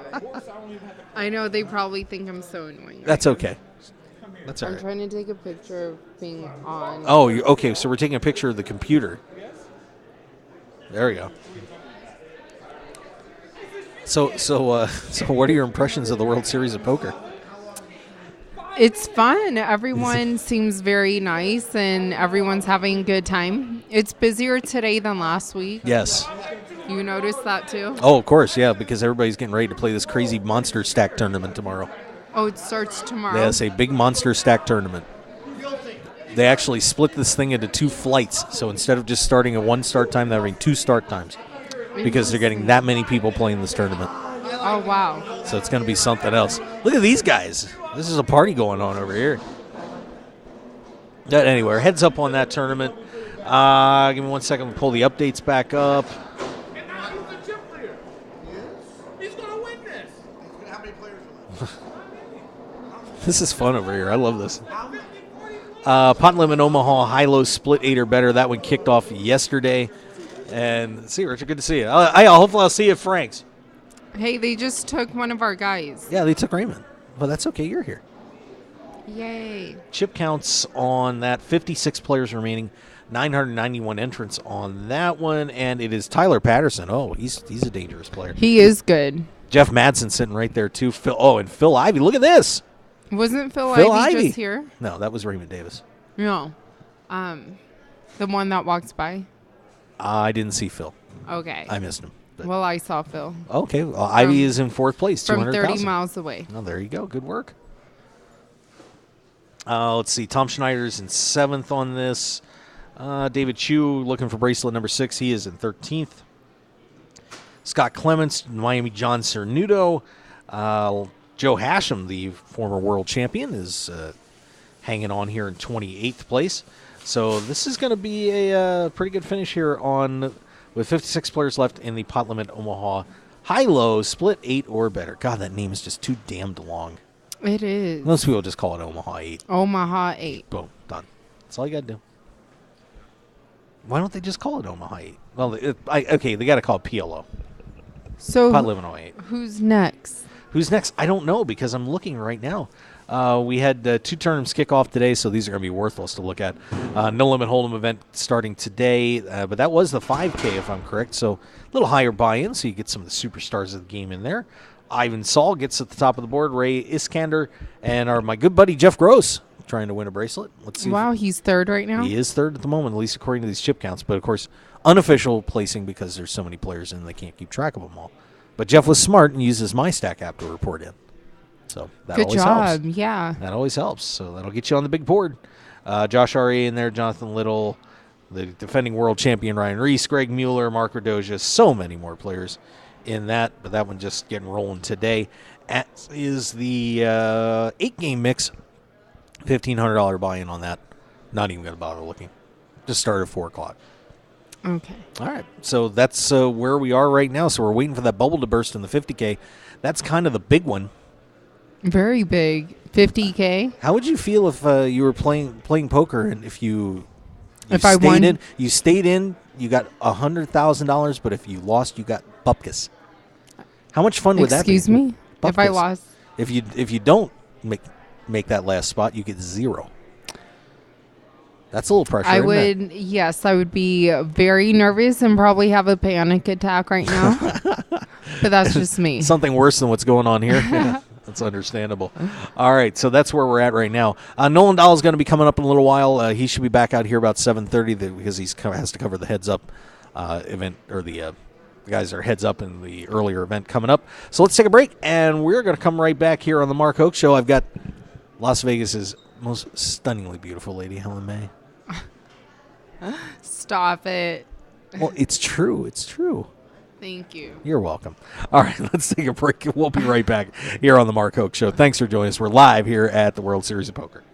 I know they probably think I'm so annoying. That's okay. That's all I'm right. trying to take a picture of being on. Oh, okay. So we're taking a picture of the computer. There we go. So what are your impressions of the World Series of Poker? It's fun. Everyone seems very nice and everyone's having a good time. It's busier today than last week. Yes. You noticed that too? Oh, of course, yeah, because everybody's getting ready to play this crazy monster stack tournament tomorrow. Oh, it starts tomorrow. Yes, a big monster stack tournament. They actually split this thing into 2 flights. So instead of just starting at 1 start time, they're having 2 start times because they're getting that many people playing this tournament. Oh, wow. So it's going to be something else. Look at these guys. This is a party going on over here. Anyway, heads up on that tournament. Give me 1 second. We'll pull the updates back up. He's going to win this. How many players are left? This is fun over here. I love this. Pot Limit Omaha high-low split 8 or better. That one kicked off yesterday. And see you, Richard. Good to see you. Hopefully I'll see you at Frank's. Hey, they just took one of our guys. Yeah, they took Raymond. But that's okay. You're here. Yay. Chip counts on that, 56 players remaining, 991 entrants on that one, and it is Tyler Patterson. Oh, he's a dangerous player. He is good. Jeff Madsen sitting right there too. And Phil Ivey. Look at this. Wasn't Phil Phil Ivey Ivey. just here? No, that was Raymond Davis. No. The one that walks by? I didn't see Phil. Okay. I missed him. But- Well, I saw Phil. okay, well, Ivy is in 4th place, From 200,000. 30 miles away. Oh, there you go. Good work. Let's see. Tom Schneider's in 7th on this. David Chu looking for bracelet number 6. He is in 13th. Scott Clements, Miami John Cernuto. Joe Hashem, the former world champion, is hanging on here in 28th place. So this is going to be a pretty good finish here with 56 players left in the Pot Limit Omaha high-low split 8 or better. God, that name is just too damned long. It is. Most people just call it Omaha 8. Omaha 8. Boom, done. That's all you got to do. Why don't they just call it Omaha 8? Well, they got to call it PLO. So Pot Limit 8. who's next? Who's next? I don't know because I'm looking right now. We had 2 tournaments kick off today, so these are going to be worthless to look at. No Limit Hold'em event starting today, but that was the 5K if I'm correct, so a little higher buy-in, so you get some of the superstars of the game in there. Ivan Saul gets at the top of the board, Ray Iskander, and my good buddy Jeff Gross trying to win a bracelet. Let's see. Wow, he's 3rd right now? He is 3rd at the moment, at least according to these chip counts, but of course, unofficial placing because there's so many players in they can't keep track of them all. But Jeff was smart and uses my stack app to report in. So that Good always job. helps. Yeah. That always helps. So that'll get you on the big board. Josh R.A. in there, Jonathan Little, the defending world champion Ryan Reese, Greg Mueller, Mark Radoja, so many more players in that. But that one just getting rolling today. As is the 8-game mix, $1,500 buy-in on that. Not even going to bother looking. Just started at 4 o'clock. Okay. All right. So that's where we are right now. So we're waiting for that bubble to burst in the 50K. That's kind of the big one. Very big. 50K. How would you feel if you were playing poker and if you If I stayed won? in, you stayed in, you got $100,000, but if you lost, you got bupkis. How much fun would that be? Excuse me? If I Bupkis. lost. If you don't make that last spot, you get 0. That's a little pressure. I isn't it? would, yes, I would be very nervous and probably have a panic attack right now. But that's just me. Something worse than what's going on here. Yeah. That's understandable. All right, so that's where we're at right now. Nolan Dahl is going to be coming up in a little while. He should be back out here about 7:30 because he has to cover the Heads Up event, or the guys are Heads Up in the earlier event coming up. So let's take a break, and we're going to come right back here on the Mark Hoke Show. I've got Las Vegas's most stunningly beautiful lady, Helen May. Stop it. Well, it's true. It's true. Thank you. You're welcome. All right, let's take a break. We'll be right back here on the Mark Hoke Show. Thanks for joining us. We're live here at the World Series of Poker.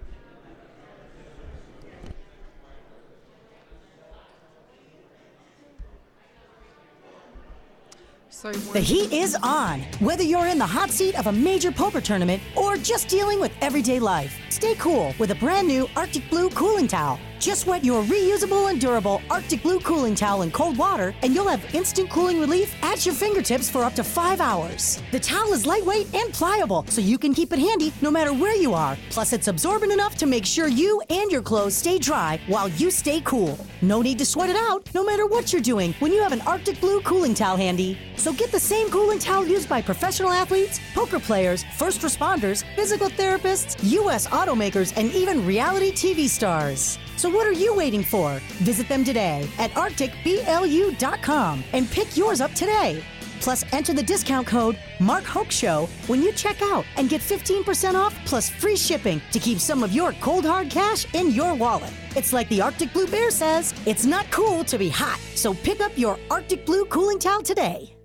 The heat is on. Whether you're in the hot seat of a major poker tournament or just dealing with everyday life, stay cool with a brand new Arctic Blue cooling towel. Just wet your reusable and durable Arctic Blue cooling towel in cold water, and you'll have instant cooling relief at your fingertips for up to 5 hours. The towel is lightweight and pliable, so you can keep it handy no matter where you are. Plus, it's absorbent enough to make sure you and your clothes stay dry while you stay cool. No need to sweat it out, no matter what you're doing, when you have an Arctic Blue cooling towel handy. So get the same cooling towel used by professional athletes, poker players, first responders, physical therapists, U.S. automakers, and even reality TV stars. So what are you waiting for? Visit them today at arcticblu.com and pick yours up today. Plus, enter the discount code MarkHokeShow when you check out and get 15% off plus free shipping to keep some of your cold hard cash in your wallet. It's like the Arctic Blue Bear says, it's not cool to be hot. So pick up your Arctic Blue cooling towel today.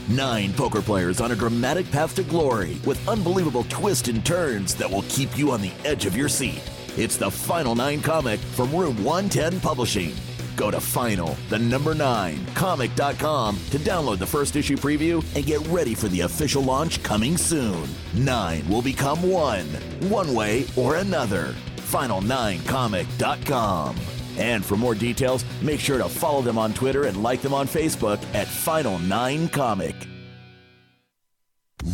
9 poker players on a dramatic path to glory with unbelievable twists and turns that will keep you on the edge of your seat. It's the Final 9 comic from Room 110 Publishing. Go to final9comic.com to download the first issue preview and get ready for the official launch coming soon. 9 will become 1, one way or another. Final9comic.com. And for more details, make sure to follow them on Twitter and like them on Facebook at Final9Comic.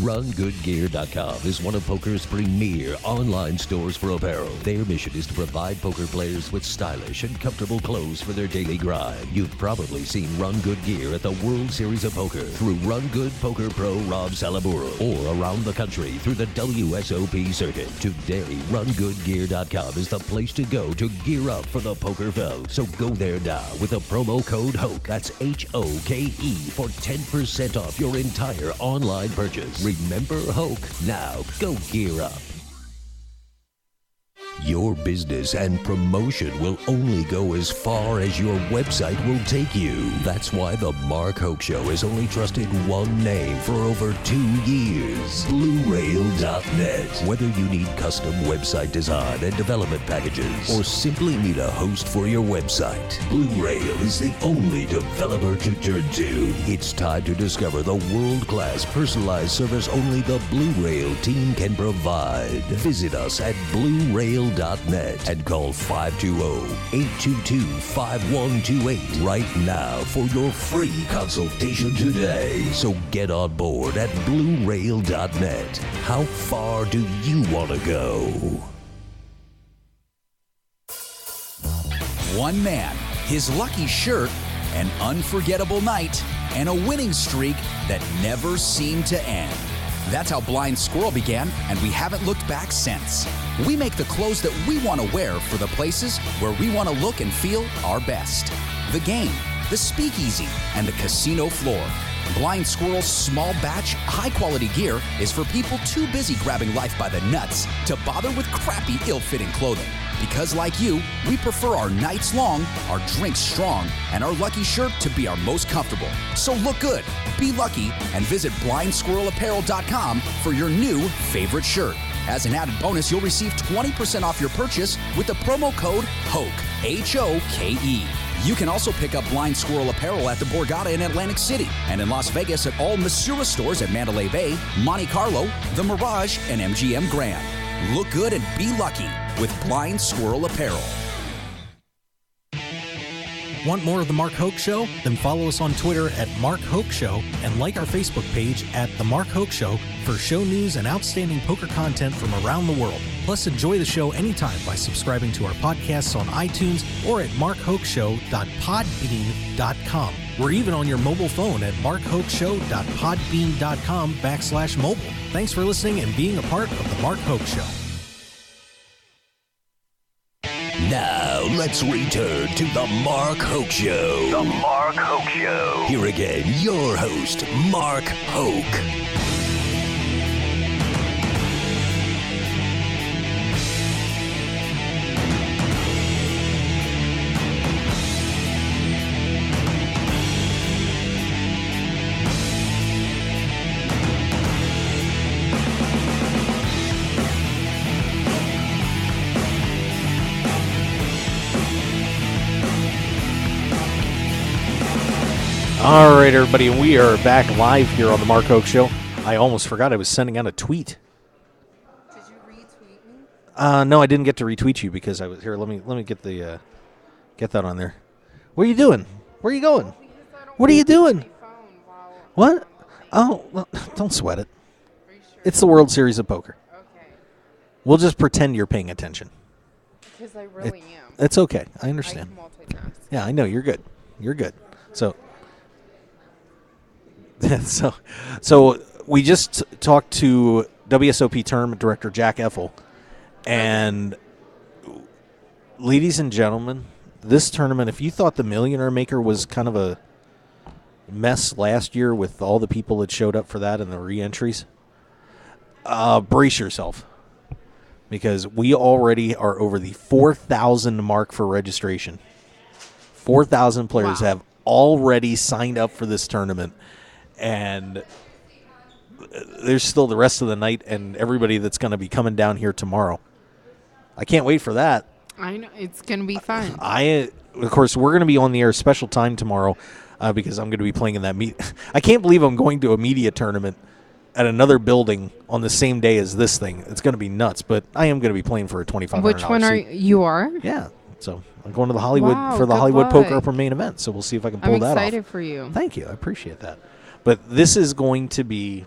RunGoodGear.com is one of poker's premier online stores for apparel. Their mission is to provide poker players with stylish and comfortable clothes for their daily grind. You've probably seen Run Good Gear at the World Series of Poker through Run Good Poker Pro Rob Salaburo, or around the country through the WSOP circuit. Today, RunGoodGear.com is the place to go to gear up for the poker felt. So go there now with the promo code HOKE, that's HOKE, for 10% off your entire online purchase. Remember Hoke. Now go gear up. Your business and promotion will only go as far as your website will take you. That's why the Mark Hoke Show has only trusted one name for over 2 years, BlueRail.net. Whether you need custom website design and development packages, or simply need a host for your website, Blue Rail is the only developer to turn to. It's time to discover the world-class personalized service only the Blue Rail team can provide. Visit us at BlueRail.net and call 520-822-5128 right now for your free consultation today. So get on board at BlueRail.net. How far do you want to go? One man, his lucky shirt, an unforgettable night, and a winning streak that never seemed to end. That's how Blind Squirrel began, and we haven't looked back since. We make the clothes that we want to wear for the places where we want to look and feel our best. The game, the speakeasy, and the casino floor. Blind Squirrel's small batch, high-quality gear is for people too busy grabbing life by the nuts to bother with crappy, ill-fitting clothing. Because like you, we prefer our nights long, our drinks strong, and our lucky shirt to be our most comfortable. So look good, be lucky, and visit BlindSquirrelApparel.com for your new favorite shirt. As an added bonus, you'll receive 20% off your purchase with the promo code HOKE, H-O-K-E. You can also pick up Blind Squirrel Apparel at the Borgata in Atlantic City and in Las Vegas at all Masura stores at Mandalay Bay, Monte Carlo, The Mirage, and MGM Grand. Look good and be lucky with Blind Squirrel Apparel. Want more of The Mark Hoke Show? Then follow us on Twitter at Mark Hoke Show and like our Facebook page at The Mark Hoke Show for show news and outstanding poker content from around the world. Plus, enjoy the show anytime by subscribing to our podcasts on iTunes or at markhokeshow.podbean.com. We're even on your mobile phone at markhokeshow.podbean.com/mobile. Thanks for listening and being a part of The Mark Hoke Show. Now, let's return to The Mark Hoke Show. The Mark Hoke Show. Here again, your host, Mark Hoke. All right, everybody, we are back live here on the Mark Hoke Show. I almost forgot I was sending out a tweet. Did you retweet me? No, I didn't get to retweet you because I was here. Let me get the get that on there. What are you doing? Where are you going? What are you doing? What? Oh, well, don't sweat it. It's the World Series of Poker. Okay. We'll just pretend you're paying attention. Because I really am. It's okay. I understand. I can multitask. Yeah, I know. You're good. You're good. So we just talked to WSOP Tournament Director Jack Effel, and ladies and gentlemen, this tournament, if you thought the Millionaire Maker was kind of a mess last year with all the people that showed up for that and the re-entries, brace yourself, because we already are over the 4,000 mark for registration. 4,000 players have already signed up for this tournament. And there's still the rest of the night and everybody that's going to be coming down here tomorrow. I can't wait for that. I know. It's going to be fun. Of course, we're going to be on the air special time tomorrow because I'm going to be playing in that I can't believe I'm going to a media tournament at another building on the same day as this thing. It's going to be nuts, but I am going to be playing for a $2,500 Which one are you? Are? Yeah. So I'm going to the Hollywood for the good Hollywood luck. Poker Upper main event. So we'll see if I can pull that off. I'm excited for you. Thank you. I appreciate that. But this is going to be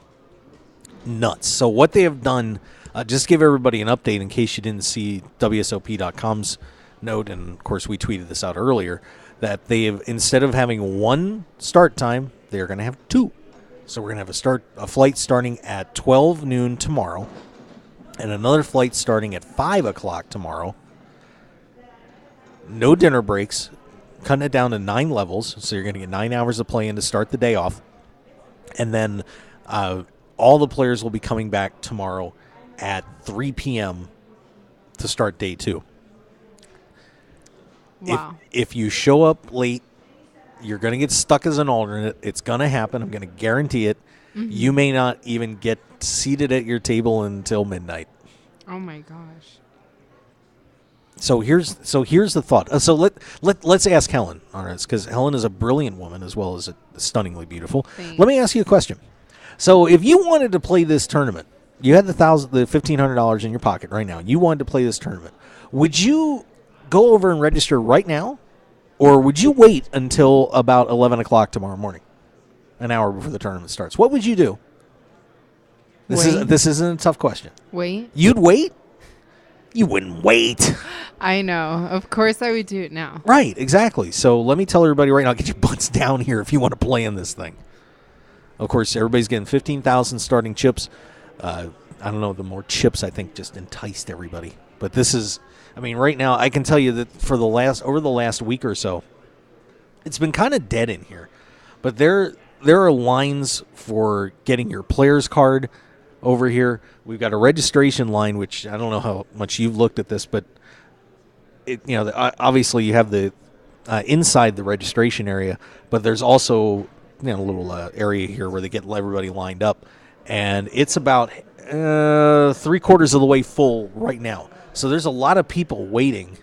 nuts. So what they have done, just give everybody an update in case you didn't see WSOP.com's note, and of course we tweeted this out earlier, that they have, instead of having one start time, they're going to have two. So we're going to have a flight starting at 12 noon tomorrow, and another flight starting at 5 o'clock tomorrow. No dinner breaks, cutting it down to 9 levels, so you're going to get 9 hours of play-in to start the day off. And then all the players will be coming back tomorrow at 3 p.m. to start day 2. Wow. If you show up late, you're going to get stuck as an alternate. It's going to happen. I'm going to guarantee it. Mm-hmm. You may not even get seated at your table until midnight. Oh, my gosh. So here's the thought. So let's ask Helen on this, because Helen is a brilliant woman as well as stunningly beautiful. Thanks. Let me ask you a question. So if you wanted to play this tournament, you had the $1,500 in your pocket right now, and you wanted to play this tournament, would you go over and register right now, or would you wait until about 11 o'clock tomorrow morning, an hour before the tournament starts? What would you do? This isn't a tough question. Wait. You'd wait? You wouldn't wait. I know. Of course I would do it now. Right, exactly. So let me tell everybody right now, get your butts down here if you want to play in this thing. Of course, everybody's getting 15,000 starting chips. I don't know, the more chips I think just enticed everybody. But this is, I mean, right now I can tell you that over the last week or so, it's been kind of dead in here. But there are lines for getting your player's card over here. We've got a registration line, which I don't know how much you've looked at this, but obviously you have the inside the registration area, but there's also a little area here where they get everybody lined up, and it's about 3/4 of the way full right now. So there's a lot of people waiting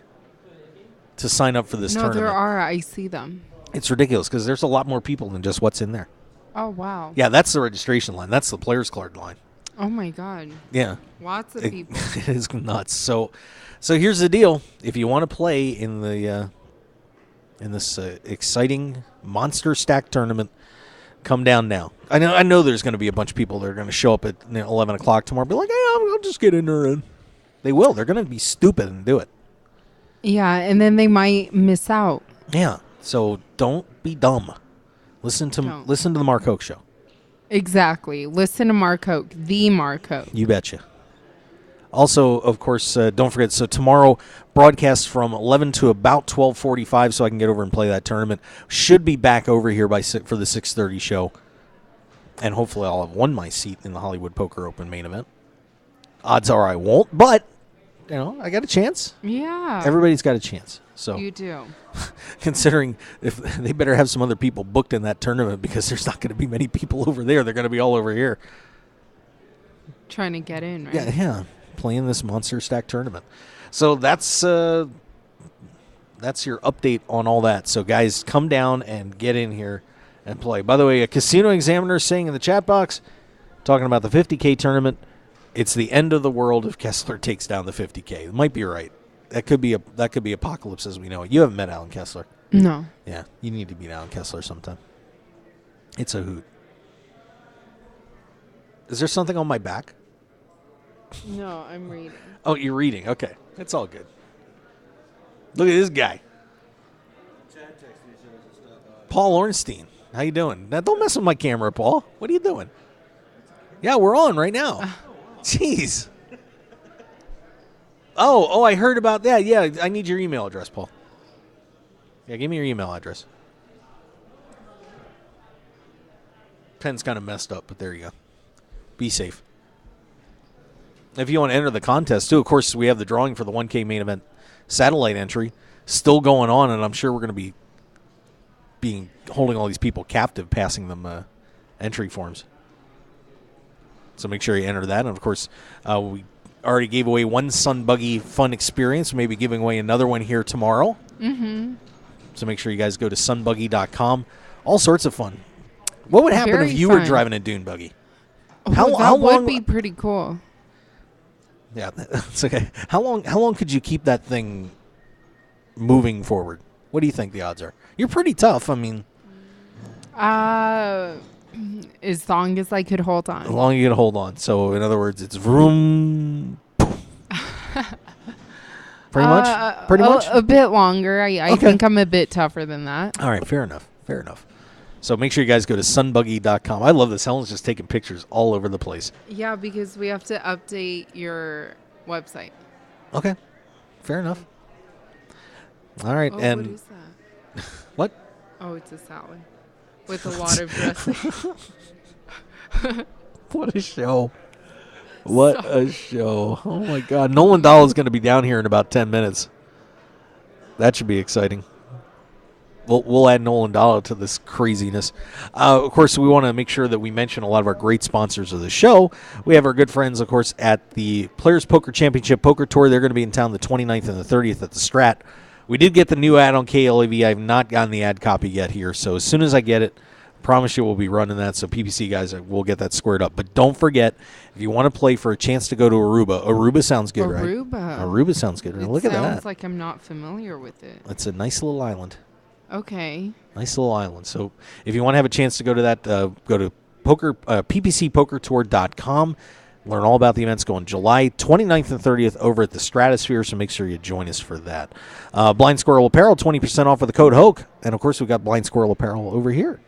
to sign up for this tournament. No, there are. I see them. It's ridiculous because there's a lot more people than just what's in there. Oh, wow. Yeah, that's the registration line. That's the player's card line. Oh, my God. Yeah. Lots of people. It is nuts. So here's the deal. If you want to play in the in this exciting monster stack tournament. Come down now. I know there's going to be a bunch of people that are going to show up at 11 o'clock tomorrow and be like, hey, I'll just get in there. And they will. They're going to be stupid and do it. Yeah, and then they might miss out. Yeah, so don't be dumb. Listen to the Mark Hoke Show. Exactly. Listen to Mark Hoke, the Mark Hoke. You betcha. Also, of course, don't forget, so tomorrow, broadcast from 11 to about 12:45 so I can get over and play that tournament. Should be back over here for the 6:30 show. And hopefully I'll have won my seat in the Hollywood Poker Open main event. Odds are I won't, but, I got a chance. Yeah. Everybody's got a chance. So You do. Considering if they better have some other people booked in that tournament because there's not going to be many people over there. They're going to be all over here. Trying to get in, right? Yeah. Playing this monster stack tournament. So that's your update on all that. So guys, come down and get in here and play. By the way, a Casino Examiner saying in the chat box, talking about the 50K tournament, it's the end of the world if Kessler takes down the 50K. It might be right. That could be apocalypse as we know it. You haven't met Alan Kessler. No. Yeah, you need to meet Alan Kessler sometime. It's a hoot. Is there something on my back? No, I'm reading. Oh, you're reading. Okay. It's all good. Look at this guy. Paul Ornstein. How you doing? Now, don't mess with my camera, Paul. What are you doing? Yeah, we're on right now. Jeez. Oh, I heard about that. Yeah, I need your email address, Paul. Yeah, give me your email address. Pen's kind of messed up, but there you go. Be safe. If you want to enter the contest, too, of course, we have the drawing for the 1K main event satellite entry still going on, and I'm sure we're going to be holding all these people captive, passing them entry forms. So make sure you enter that. And, of course, we already gave away one Sun Buggy fun experience. Maybe giving away another one here tomorrow. Mm-hmm. So make sure you guys go to sunbuggy.com. All sorts of fun. What would happen Very if you fun. were driving a dune buggy? That would be pretty cool. Yeah, that's okay. How long could you keep that thing moving forward? What do you think the odds are? You're pretty tough. I mean, as long as I could hold on. as long as you can hold on. So, in other words, it's vroom. Pretty much? Pretty much? A bit longer. I Okay. think I'm a bit tougher than that. All right, fair enough. So make sure you guys go to sunbuggy.com. I love this. Helen's just taking pictures all over the place. Yeah, because we have to update your website. Okay, fair enough. All right, Oh, and what is that? what? Oh, it's a salad with a lot of dressing. What a show. What a show. Oh, my God. Nolan Dahl is going to be down here in about 10 minutes. That should be exciting. We'll add Nolan Dahl to this craziness. Of course, we want to make sure that we mention a lot of our great sponsors of the show. We have our good friends, of course, at the Players Poker Championship Poker Tour. They're going to be in town the 29th and the 30th at the Strat. We did get the new ad on KLAV. I have not gotten the ad copy yet here. So as soon as I get it, promise you we'll be running that. So PPC guys, we'll get that squared up. But don't forget, if you want to play for a chance to go to Aruba sounds good, right? Aruba sounds good. Look at that. It sounds like I'm not familiar with it. It's a nice little island. Okay. Nice little island. So if you want to have a chance to go to that, go to ppcpokertour.com. Learn all about the events going July 29th and 30th over at the Stratosphere, so make sure you join us for that. Blind Squirrel Apparel, 20% off with the code HOKE. And, of course, we've got Blind Squirrel Apparel over here.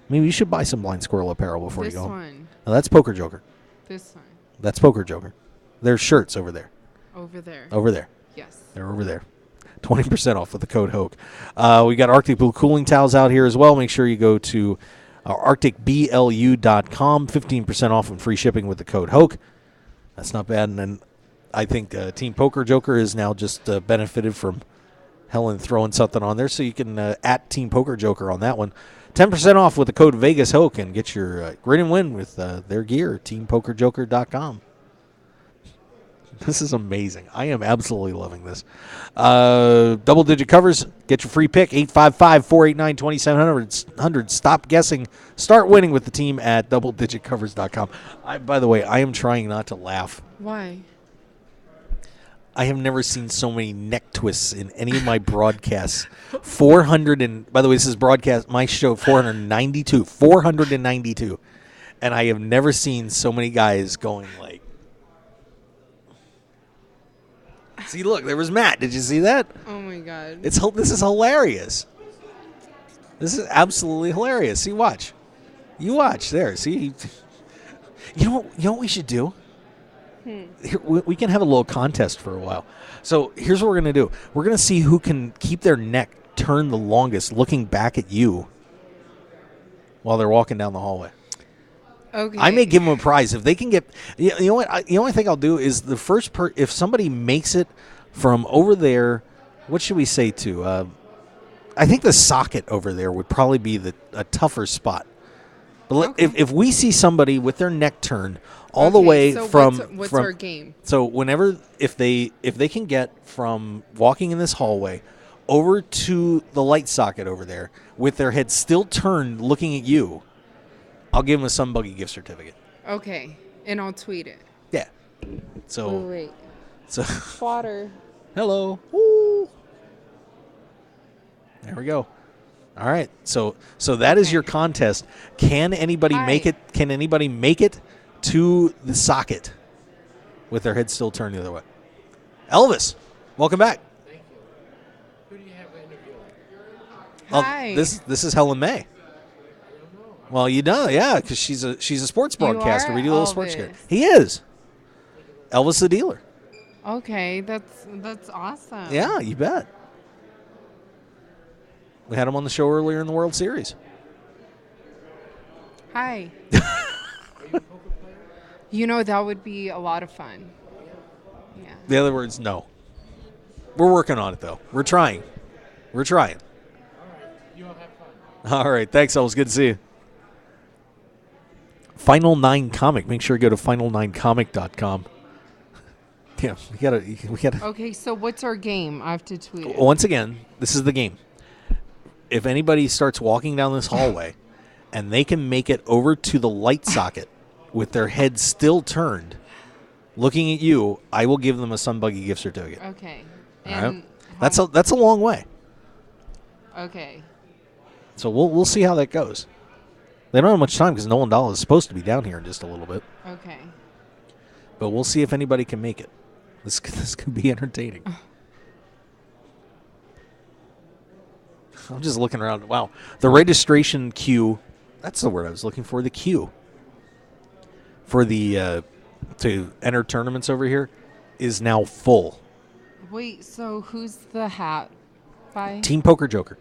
Maybe you should buy some Blind Squirrel Apparel before you go. This one. No, that's Poker Joker. This one. That's Poker Joker. There's shirts over there. Over there. Over there. Yes. They're over there. 20% off with the code HOKE. We got Arctic Blue cooling towels out here as well. Make sure you go to arcticblu.com. 15% off and free shipping with the code HOKE. That's not bad. And then I think Team Poker Joker has now just benefited from Helen throwing something on there. So you can at Team Poker Joker on that one. 10% off with the code VegasHOKE and get your grin and win with their gear, teampokerjoker.com. This is amazing. I am absolutely loving this. Double-digit covers. Get your free pick, 855-489-2700. Stop guessing. Start winning with the team at doubledigitcovers.com. By the way, I am trying not to laugh. Why? I have never seen so many neck twists in any of my broadcasts. 400 and by the way, this is broadcast my show 492, and I have never seen so many guys going like. See, look, there was Matt. Did you see that? Oh my God. This is hilarious. This is absolutely hilarious. See, watch. You watch there. See, you know what we should do? Here, we can have a little contest for a while. So here's what we're going to do. We're going to see who can keep their neck turned the longest looking back at you while they're walking down the hallway. Okay. I may give them a prize if they can get. You know what? The only thing I'll do is the first if somebody makes it from over there. What should we say to? I think the socket over there would probably be a tougher spot. But Okay. if we see somebody with their neck turned all the way so from what's our game? So if they can get from walking in this hallway over to the light socket over there with their head still turned looking at you, I'll give them a Sun Buggy gift certificate. Okay, and I'll tweet it. Yeah. So Wait. So Water. hello. Woo. There we go. All right. So that is your contest. Can anybody make it? Can anybody make it to the socket with their head still turned the other way? Elvis, welcome back. Thank you. Who do you have interviewing? Hi. This is Helen May. Well, you know, yeah, because she's a sports broadcaster. are We do a little sports Elvis. care. He is Elvis the dealer. Okay, that's awesome. Yeah, you bet. We had him on the show earlier in the World Series. Hi. You know, that would be a lot of fun. Yeah. The other words, no. We're working on it, though. We're trying. We're trying. You all have fun. All right. Thanks, Elvis. Good to see you. Final 9 Comic. Make sure you go to final9comic.com. Yeah, we gotta. Okay, so what's our game? I have to tweet it. Once again, this is the game. If anybody starts walking down this hallway and they can make it over to the light socket with their head still turned, looking at you, I will give them a Sun Buggy gift certificate. Okay. All And right? That's a long way. Okay. So we'll see how that goes. They don't have much time because Nolan Dahl is supposed to be down here in just a little bit. Okay. But we'll see if anybody can make it. This could be entertaining. I'm just looking around. Wow. The registration queue, that's the word I was looking for, the queue for the to enter tournaments over here is now full. Wait, so who's the hat by? Team Poker Joker.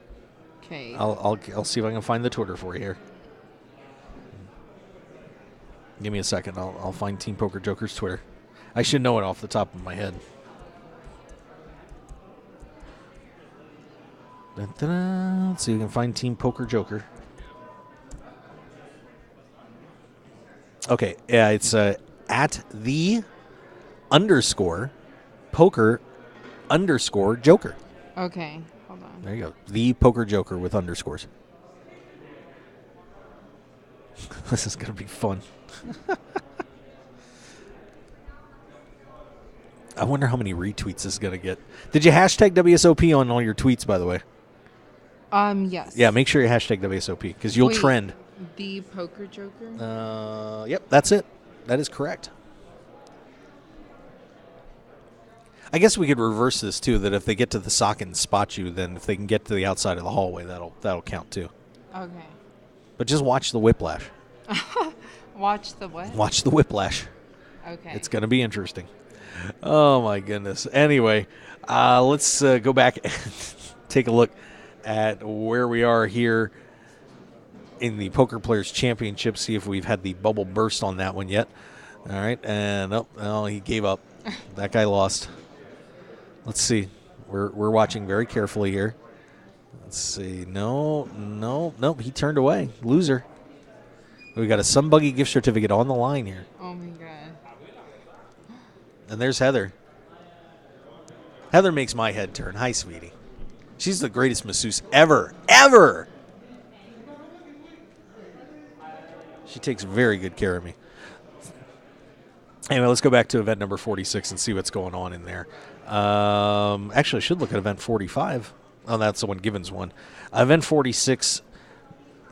Okay. I'll see if I can find the Twitter for you here. Give me a second. I'll find Team Poker Joker's Twitter. I should know it off the top of my head. Dun-dun-dun. Let's see if we can find Team Poker Joker. Okay, yeah, it's at the _poker_Joker. Okay, hold on. There you go. The Poker Joker with underscores. This is going to be fun. I wonder how many retweets this is going to get. Did you hashtag WSOP on all your tweets, by the way? Yes. Yeah, make sure you hashtag WSOP because you'll Wait, trend. The Poker Joker? Yep, that's it. That is correct. I guess we could reverse this, too, that if they get to the socket and spot you, then if they can get to the outside of the hallway, that'll count, too. Okay. But just watch the whiplash. Watch the what? Watch the whiplash. Okay. It's going to be interesting. Oh, my goodness. Anyway, let's go back and take a look at where we are here in the Poker Players Championship, see if we've had the bubble burst on that one yet. All right, and he gave up. That guy lost. Let's see. We're watching very carefully here. Let's see. No, he turned away. Loser. We got a Sun Buggy gift certificate on the line here. Oh, my God. And there's Heather. Heather makes my head turn. Hi, sweetie. She's the greatest masseuse ever. She takes very good care of me. Anyway, let's go back to event number 46 and see what's going on in there. Actually, I should look at event 45. Oh, that's the one Givens won. Event 46,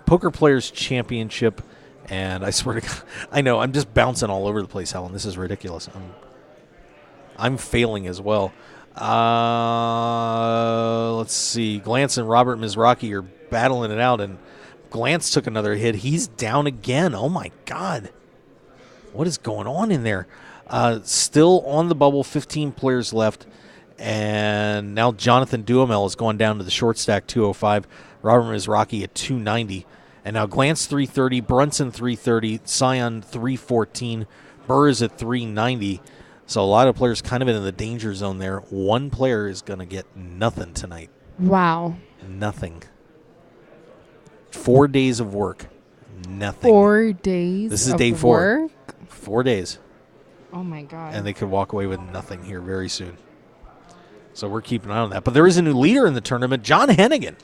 Poker Players Championship. And I swear to God, I know, I'm just bouncing all over the place, Helen. This is ridiculous. I'm failing as well. Let's see. Glance and Robert Mizraki are battling it out, and Glance took another hit. He's down again. Oh, my God. What is going on in there? Still on the bubble, 15 players left. And now Jonathan Duhamel has gone down to the short stack, 205. Robert Mizraki at 290. And now Glance 330, Brunson 330, Scion 314, Burr is at 390. So a lot of players kind of in the danger zone there. One player is going to get nothing tonight. Wow. Nothing. 4 days of work. Nothing. 4 days. This is of day 4. Work? 4 days. Oh my God. And they could walk away with nothing here very soon. So we're keeping an eye on that. But there is a new leader in the tournament, John Hennigan,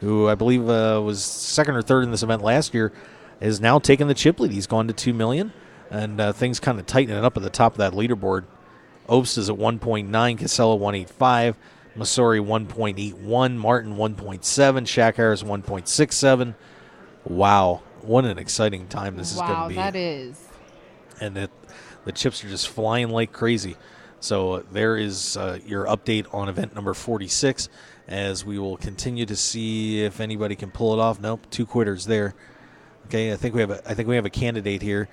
who I believe was second or third in this event last year, is now taking the chip lead. He's gone to $2 million, and things kind of tightening up at the top of that leaderboard. Obst is at 1.9, Casella 1.85, Masori 1.81, Martin 1.7, Shaq Harris 1.67. Wow, what an exciting time this is going to be. Wow, that is. And the chips are just flying like crazy. So there is your update on event number 46, as we will continue to see if anybody can pull it off. Nope, 2 quitters there. Okay, I think we have a candidate here.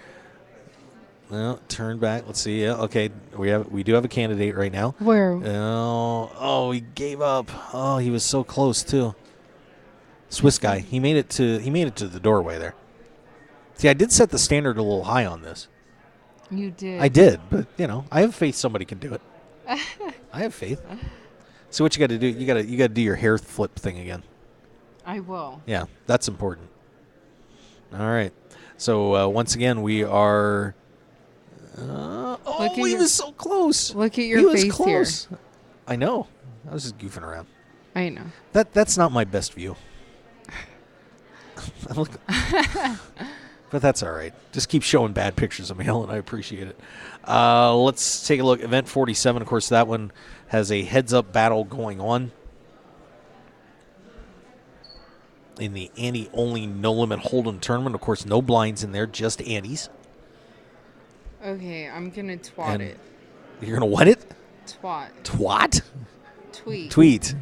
Well, turn back. Let's see. Yeah, okay, we do have a candidate right now. Where? Oh, he gave up. Oh, he was so close too. Swiss guy. He made it to the doorway there. See, I did set the standard a little high on this. You did. I did, but I have faith somebody can do it. I have faith. So what you got to do? You got to do your hair flip thing again. I will. Yeah, that's important. All right. So once again, we are. He was so close. Look at your face close. here. I know. I was just goofing around. I know. That's not my best view. But that's all right. Just keep showing bad pictures of me, Helen. I appreciate it. Let's take a look. Event 47, of course, that one has a heads-up battle going on in the ante-only no-limit hold'em tournament. Of course, no blinds in there, just antes. Okay, I'm going to twat it. You're going to what it? Twat. Twat? Tweet.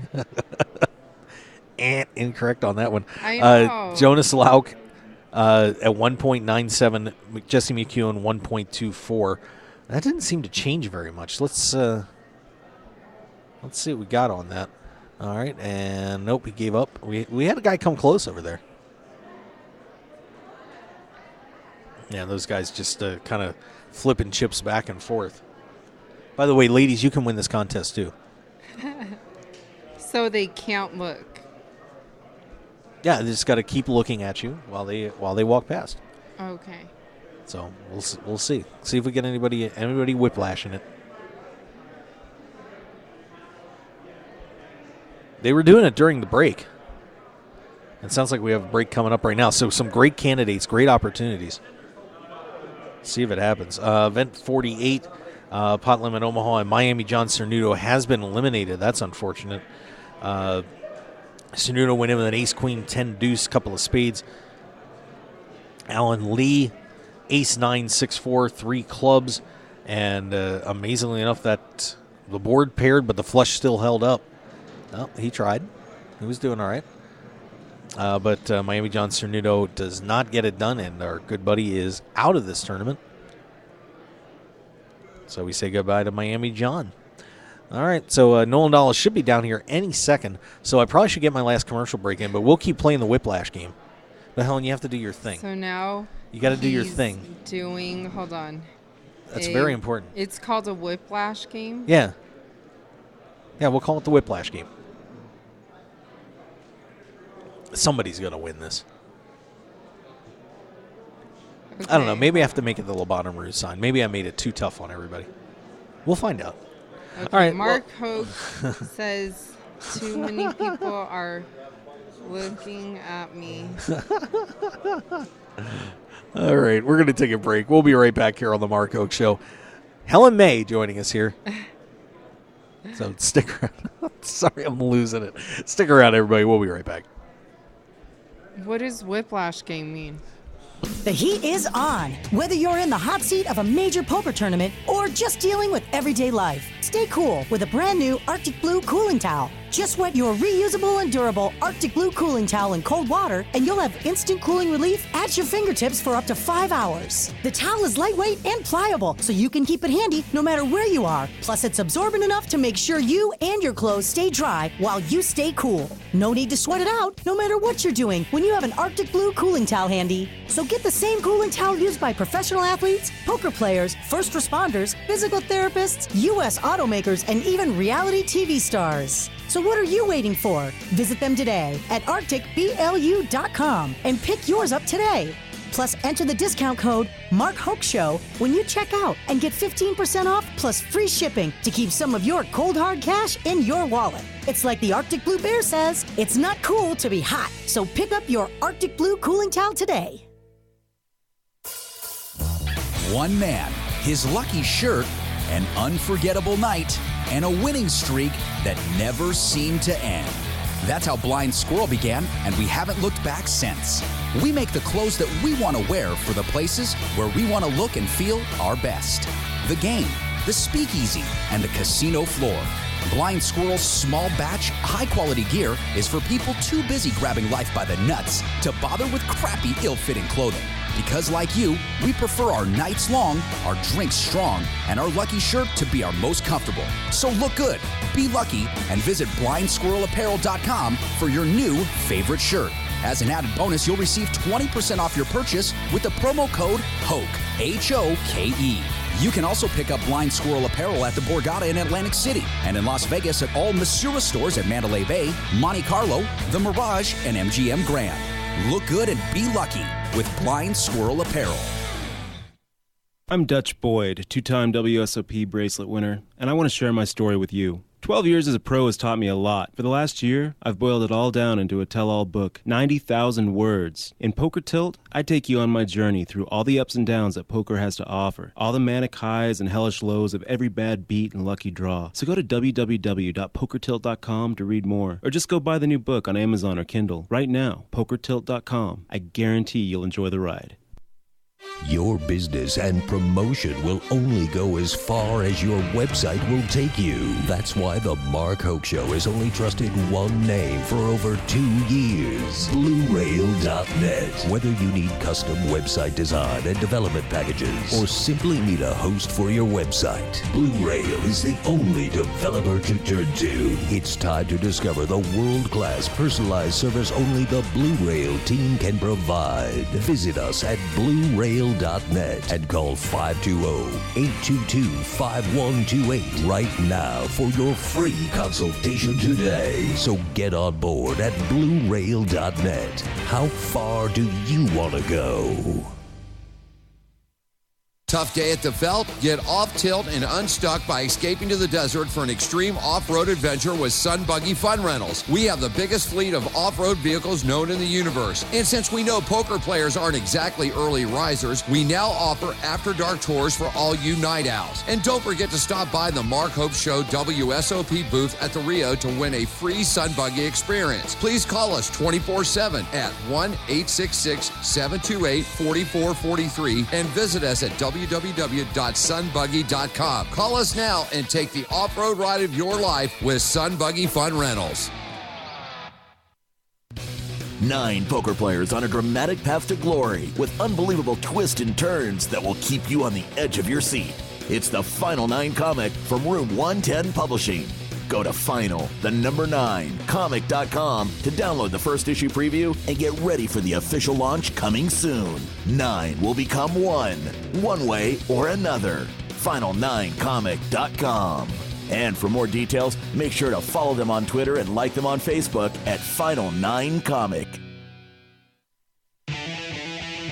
Incorrect on that one. I know. Jonas Lauk at 1.97, Jesse McEwen 1.24. That didn't seem to change very much. Let's see what we got on that. All right, and nope, he gave up. We had a guy come close over there. Yeah, those guys just kind of flipping chips back and forth. By the way, ladies, you can win this contest too. So they can't look. Yeah, they just got to keep looking at you while they walk past. Okay. So we'll see. See if we get anybody whiplashing it. They were doing it during the break. It sounds like we have a break coming up right now. So some great candidates, great opportunities. See if it happens. Event 48, Pot Limit Omaha and Miami John Cernuto has been eliminated. That's unfortunate. Cernuto went in with an ace, queen, 10 deuce, couple of spades. Alan Lee, ace, 9, 6, 4, 3 clubs. And amazingly enough, that the board paired, but the flush still held up. Well, he tried. He was doing all right. But Miami John Cernuto does not get it done, and our good buddy is out of this tournament. So we say goodbye to Miami John. All right, so Nolan Dallas should be down here any second, so I probably should get my last commercial break in, but we'll keep playing the Whiplash game. But Helen, you have to do your thing. So now you got to do your thing. Hold on. That's very important. It's called a Whiplash game? Yeah. Yeah, we'll call it the Whiplash game. Somebody's going to win this. Okay. I don't know. Maybe I have to make it the Lobotomy sign. Maybe I made it too tough on everybody. We'll find out. Okay, all right. Mark Hoke says too many people are looking at me. All right. We're going to take a break. We'll be right back here on the Mark Hoke Show. Helen May joining us here. So stick around. Sorry, I'm losing it. Stick around, everybody. We'll be right back. What does Whiplash game mean? The heat is on. Whether you're in the hot seat of a major poker tournament or just dealing with everyday life, stay cool with a brand new Arctic Blue cooling towel. Just wet your reusable and durable Arctic Blue cooling towel in cold water and you'll have instant cooling relief at your fingertips for up to 5 hours. The towel is lightweight and pliable, so you can keep it handy no matter where you are. Plus, it's absorbent enough to make sure you and your clothes stay dry while you stay cool. No need to sweat it out, no matter what you're doing, when you have an Arctic Blue cooling towel handy. So get the same cooling towel used by professional athletes, poker players, first responders, physical therapists, U.S. automakers, and even reality TV stars. So what are you waiting for? Visit them today at arcticblu.com and pick yours up today. Plus, enter the discount code MarkHokeShow when you check out and get 15% off plus free shipping to keep some of your cold hard cash in your wallet. It's like the Arctic Blue Bear says, it's not cool to be hot. So pick up your Arctic Blue cooling towel today. One man, his lucky shirt, an unforgettable night, and a winning streak that never seemed to end. That's how Blind Squirrel began, and we haven't looked back since. We make the clothes that we want to wear for the places where we want to look and feel our best. The game, the speakeasy, and the casino floor. Blind Squirrel's small batch, high-quality gear is for people too busy grabbing life by the nuts to bother with crappy, ill-fitting clothing. Because like you, we prefer our nights long, our drinks strong, and our lucky shirt to be our most comfortable. So look good, be lucky, and visit blindsquirrelapparel.com for your new favorite shirt. As an added bonus, you'll receive 20% off your purchase with the promo code HOKE, H-O-K-E. You can also pick up Blind Squirrel apparel at the Borgata in Atlantic City and in Las Vegas at all Masura stores at Mandalay Bay, Monte Carlo, The Mirage, and MGM Grand. Look good and be lucky with Blind Squirrel apparel. I'm Dutch Boyd, two-time WSOP bracelet winner, and I want to share my story with you. 12 years as a pro has taught me a lot. For the last year, I've boiled it all down into a tell-all book, 90,000 words. In Poker Tilt, I take you on my journey through all the ups and downs that poker has to offer, all the manic highs and hellish lows of every bad beat and lucky draw. So go to www.pokertilt.com to read more, or just go buy the new book on Amazon or Kindle. Right now, pokertilt.com. I guarantee you'll enjoy the ride. Your business and promotion will only go as far as your website will take you. That's why the Mark Hoke Show has only trusted one name for over 2 years, BlueRail.net. Whether you need custom website design and development packages, or simply need a host for your website, Blue Rail is the only developer to turn to. It's time to discover the world-class personalized service only the Blue Rail team can provide. Visit us at BlueRail.net and call 520-822-5128 right now for your free consultation today. So get on board at BlueRail.net. How far do you want to go? Tough day at the Felt? Get off tilt and unstuck by escaping to the desert for an extreme off-road adventure with Sun Buggy Fun Rentals. We have the biggest fleet of off-road vehicles known in the universe. And since we know poker players aren't exactly early risers, we now offer after-dark tours for all you night owls. And don't forget to stop by the Mark Hope Show WSOP booth at the Rio to win a free Sun Buggy experience. Please call us 24/7 at 1-866-728-4443 and visit us at www.sunbuggy.com. Call us now and take the off-road ride of your life with Sun Buggy Fun Rentals. 9 poker players on a dramatic path to glory with unbelievable twists and turns that will keep you on the edge of your seat. It's the Final 9 comic from Room 110 Publishing. Go to final9comic.com to download the first issue preview and get ready for the official launch coming soon. 9 will become one way or another. Final9comic.com. And for more details, make sure to follow them on Twitter and like them on Facebook at Final 9 Comic.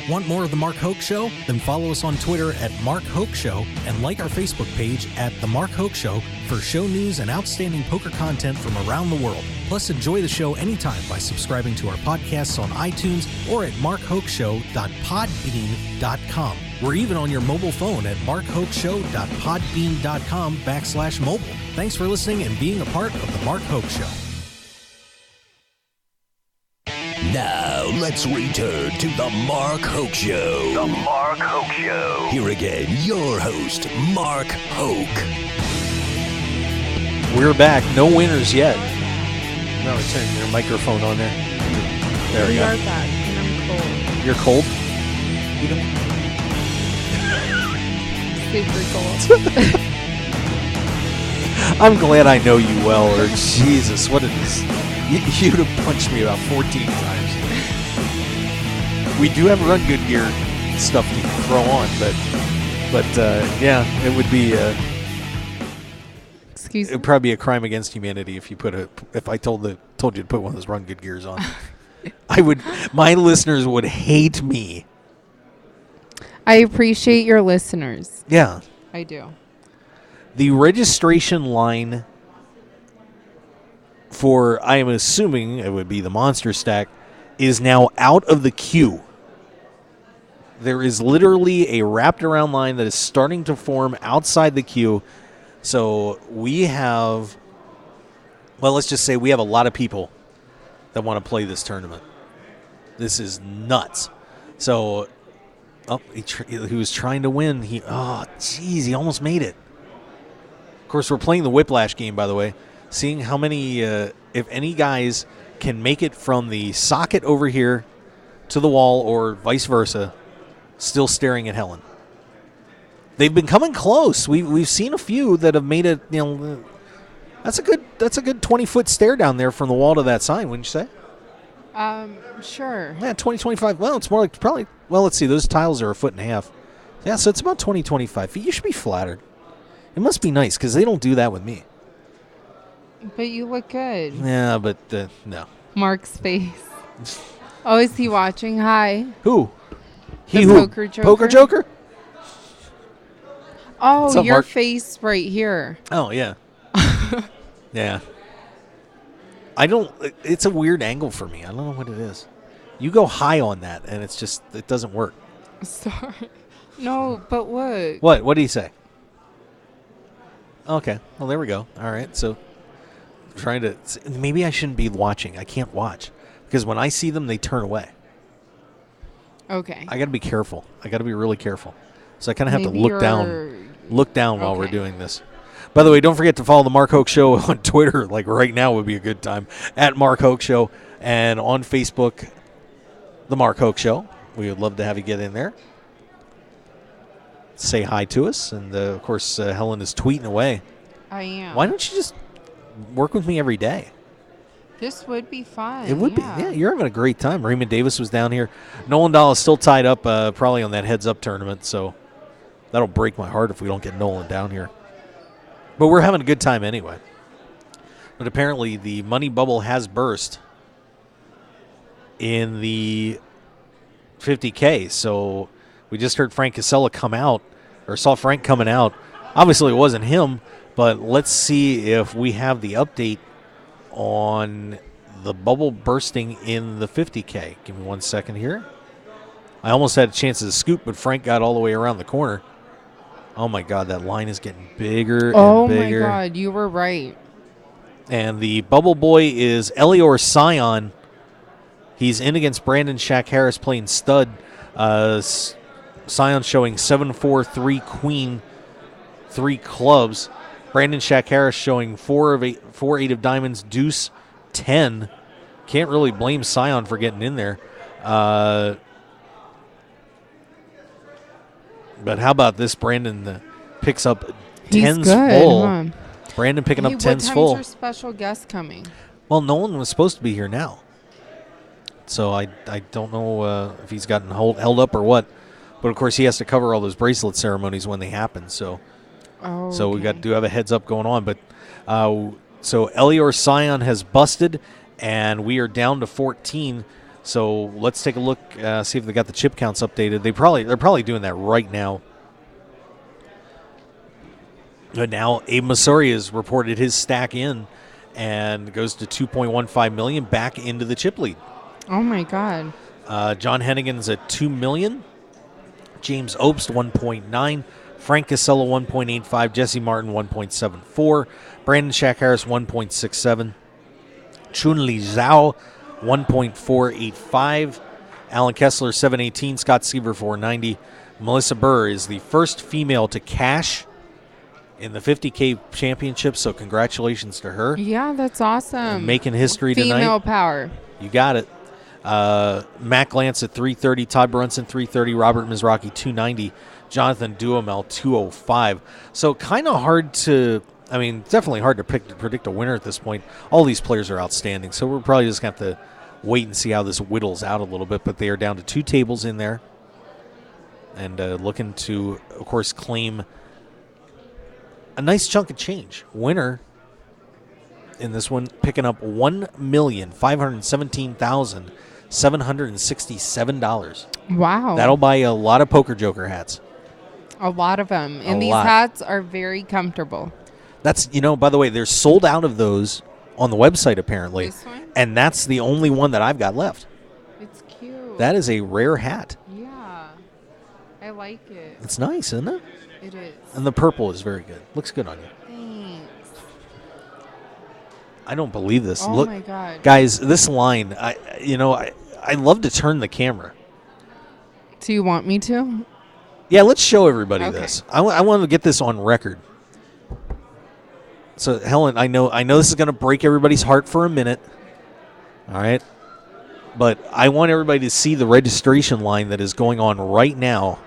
Want more of The Mark Hoke Show? Then follow us on Twitter at Mark Hoke Show and like our Facebook page at The Mark Hoke Show for show news and outstanding poker content from around the world. Plus, enjoy the show anytime by subscribing to our podcasts on iTunes or at markhokeshow.podbean.com. We're even on your mobile phone at markhokeshow.podbean.com/mobile. Thanks for listening and being a part of The Mark Hoke Show. Now, let's return to The Mark Hoke Show. The Mark Hoke Show. Here again, your host, Mark Hoke. We're back. No winners yet. No, turn your microphone on there. There we We go. are back, and I'm cold. You're cold? Super cold. I'm glad I know you well, or Jesus, what it is. You'd have punched me about 14 times. We do have run good gear stuff to throw on, but yeah, it would be Excuse it me. would probably be a crime against humanity if I told you to put one of those run good gears on. My listeners would hate me. I appreciate your listeners. Yeah. I do. The registration line for, I am assuming it would be the Monster Stack, is now out of the queue. There is literally a wrapped around line that is starting to form outside the queue. So we have, well, let's just say we have a lot of people that want to play this tournament. This is nuts. So, he was trying to win. He almost made it. Of course, we're playing the Whiplash game, by the way. Seeing how many, if any guys can make it from the socket over here to the wall or vice versa, still staring at Helen. They've been coming close. We've seen a few that have made it. That's a good 20-foot stare down there from the wall to that sign. Wouldn't you say? Sure. Yeah, 20, 25. Well, it's more like probably. Well, let's see. Those tiles are 1.5 feet. Yeah, so it's about 20, 25 feet. You should be flattered. It must be nice because they don't do that with me. But you look good. Yeah, but no. Mark's face. Oh, is he watching? Hi. Who? The Who? Poker Joker. Poker Joker? Oh, What's up, your Mark? face right here. Oh, yeah. Yeah. It's a weird angle for me. I don't know what it is. You go high on that, and it doesn't work. Sorry. No, but look. What? What did he say? Okay. Well, there we go. All right. So, maybe I shouldn't be watching. I can't watch. Because when I see them, they turn away. Okay. I got to be careful. I got to be really careful. So I kind of have to Maybe look down while we're doing this. By the way, don't forget to follow the Mark Hoke Show on Twitter. Like right now would be a good time. At Mark Hoke Show. And on Facebook, the Mark Hoke Show. We would love to have you get in there. Say hi to us. And, of course, Helen is tweeting away. I am. Why don't you just work with me every day? This would be fun. It would be. Yeah, you're having a great time. Raymond Davis was down here. Nolan Dahl is still tied up probably on that heads-up tournament, so that'll break my heart if we don't get Nolan down here. But we're having a good time anyway. But apparently the money bubble has burst in the 50K, so we just heard Frank Casella come out, or saw Frank coming out. Obviously it wasn't him, but let's see if we have the update on the bubble bursting in the 50K. Give me 1 second here. I almost had a chance to scoop, but Frank got all the way around the corner. Oh, my God, that line is getting bigger and bigger. Oh, my God, you were right. And the bubble boy is Elior Scion. He's in against Brandon Shaq Harris playing stud. Scion showing 7-4, 3-queen, 3 clubs. Brandon Shaq Harris showing 4-8 of diamonds, deuce, 10. Can't really blame Scion for getting in there. But how about this? Brandon picks up tens full. Huh? Brandon picking up tens what full. time's your special guest coming? Well, Nolan was supposed to be here now. So I don't know if he's gotten held up or what. But, of course, he has to cover all those bracelet ceremonies when they happen. So we do have a heads up going on. But so Elior Scion has busted, and we are down to 14. So let's take a look, see if they got the chip counts updated. They're probably doing that right now. But now Abe Masori has reported his stack in and goes to 2.15 million, back into the chip lead. Oh my God. John Hennigan's at 2 million. James Obst 1.9. Frank Casella 1.85. Jesse Martin 1.74. Brandon Shaq Harris 1.67. Chun-Li Zhao 1.485. Alan Kessler 718. Scott Seaver 490. Melissa Burr is the first female to cash in the 50K championship, so congratulations to her. Yeah, that's awesome. And making history tonight. Female power. You got it. Matt Glantz at 330, Todd Brunson 330, Robert Mizraki 290, Jonathan Duhamel 205. So kind of hard to, definitely hard to predict a winner at this point. All these players are outstanding, so we're probably just going to have to wait and see how this whittles out a little bit, but they are down to 2 tables in there and looking to, of course, claim a nice chunk of change. Winner in this one picking up $1,517,767. Wow. That'll buy a lot of Poker Joker hats. A lot of them. And these hats are very comfortable. That's, by the way, they're sold out of those on the website apparently. This one? And that's the only one that I've got left. It's cute. That is a rare hat. Yeah. I like it. It's nice, isn't it? It is. And the purple is very good. Looks good on you. Thanks. I don't believe this. Oh Look, my God. guys, this line, I love to turn the camera. Do you want me to? Yeah, let's show everybody this. I want to get this on record. So, Helen, I know this is going to break everybody's heart for a minute. All right? But I want everybody to see the registration line that is going on right now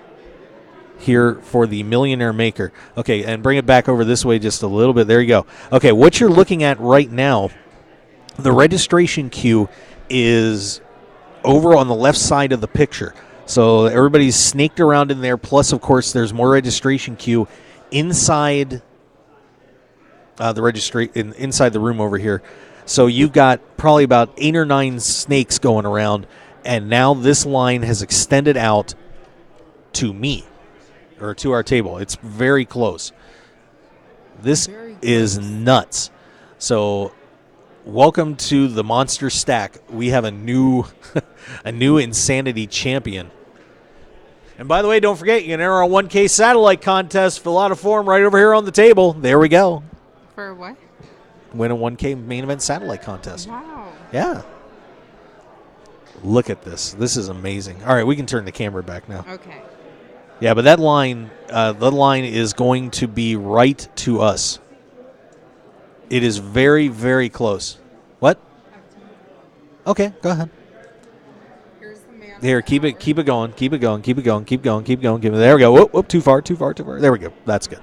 here for the Millionaire Maker. Okay, and bring it back over this way just a little bit. There you go. Okay, what you're looking at right now, the registration queue is over on the left side of the picture. So everybody's snaked around in there. Plus, of course, there's more registration queue inside inside the room over here. So you've got probably about 8 or 9 snakes going around, and now this line has extended out to me. Or to our table. It's very close. This is nuts. So, welcome to the Monster Stack. We have a new Insanity champion. And by the way, don't forget, you can enter our 1K satellite contest. Fill out a form right over here on the table. There we go. For what? Win a 1K main event satellite contest. Wow. Yeah. Look at this. This is amazing. All right, we can turn the camera back now. Okay. Yeah, but that line, the line is going to be right to us. It is very, very close. What? Okay, go ahead. Here, keep it going. There we go. Whoop, too far. There we go. That's good.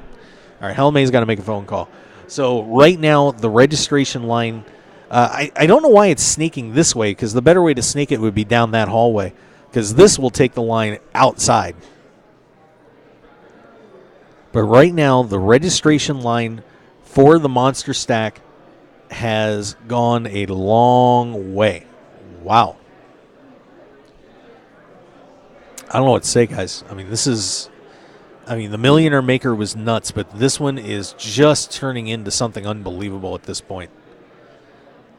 All right, Helen May's got to make a phone call. So right now, the registration line, I don't know why it's sneaking this way, because the better way to sneak it would be down that hallway, because this will take the line outside. But right now, the registration line for the Monster Stack has gone a long way. Wow. I don't know what to say, guys. The Millionaire Maker was nuts, but this one is just turning into something unbelievable at this point.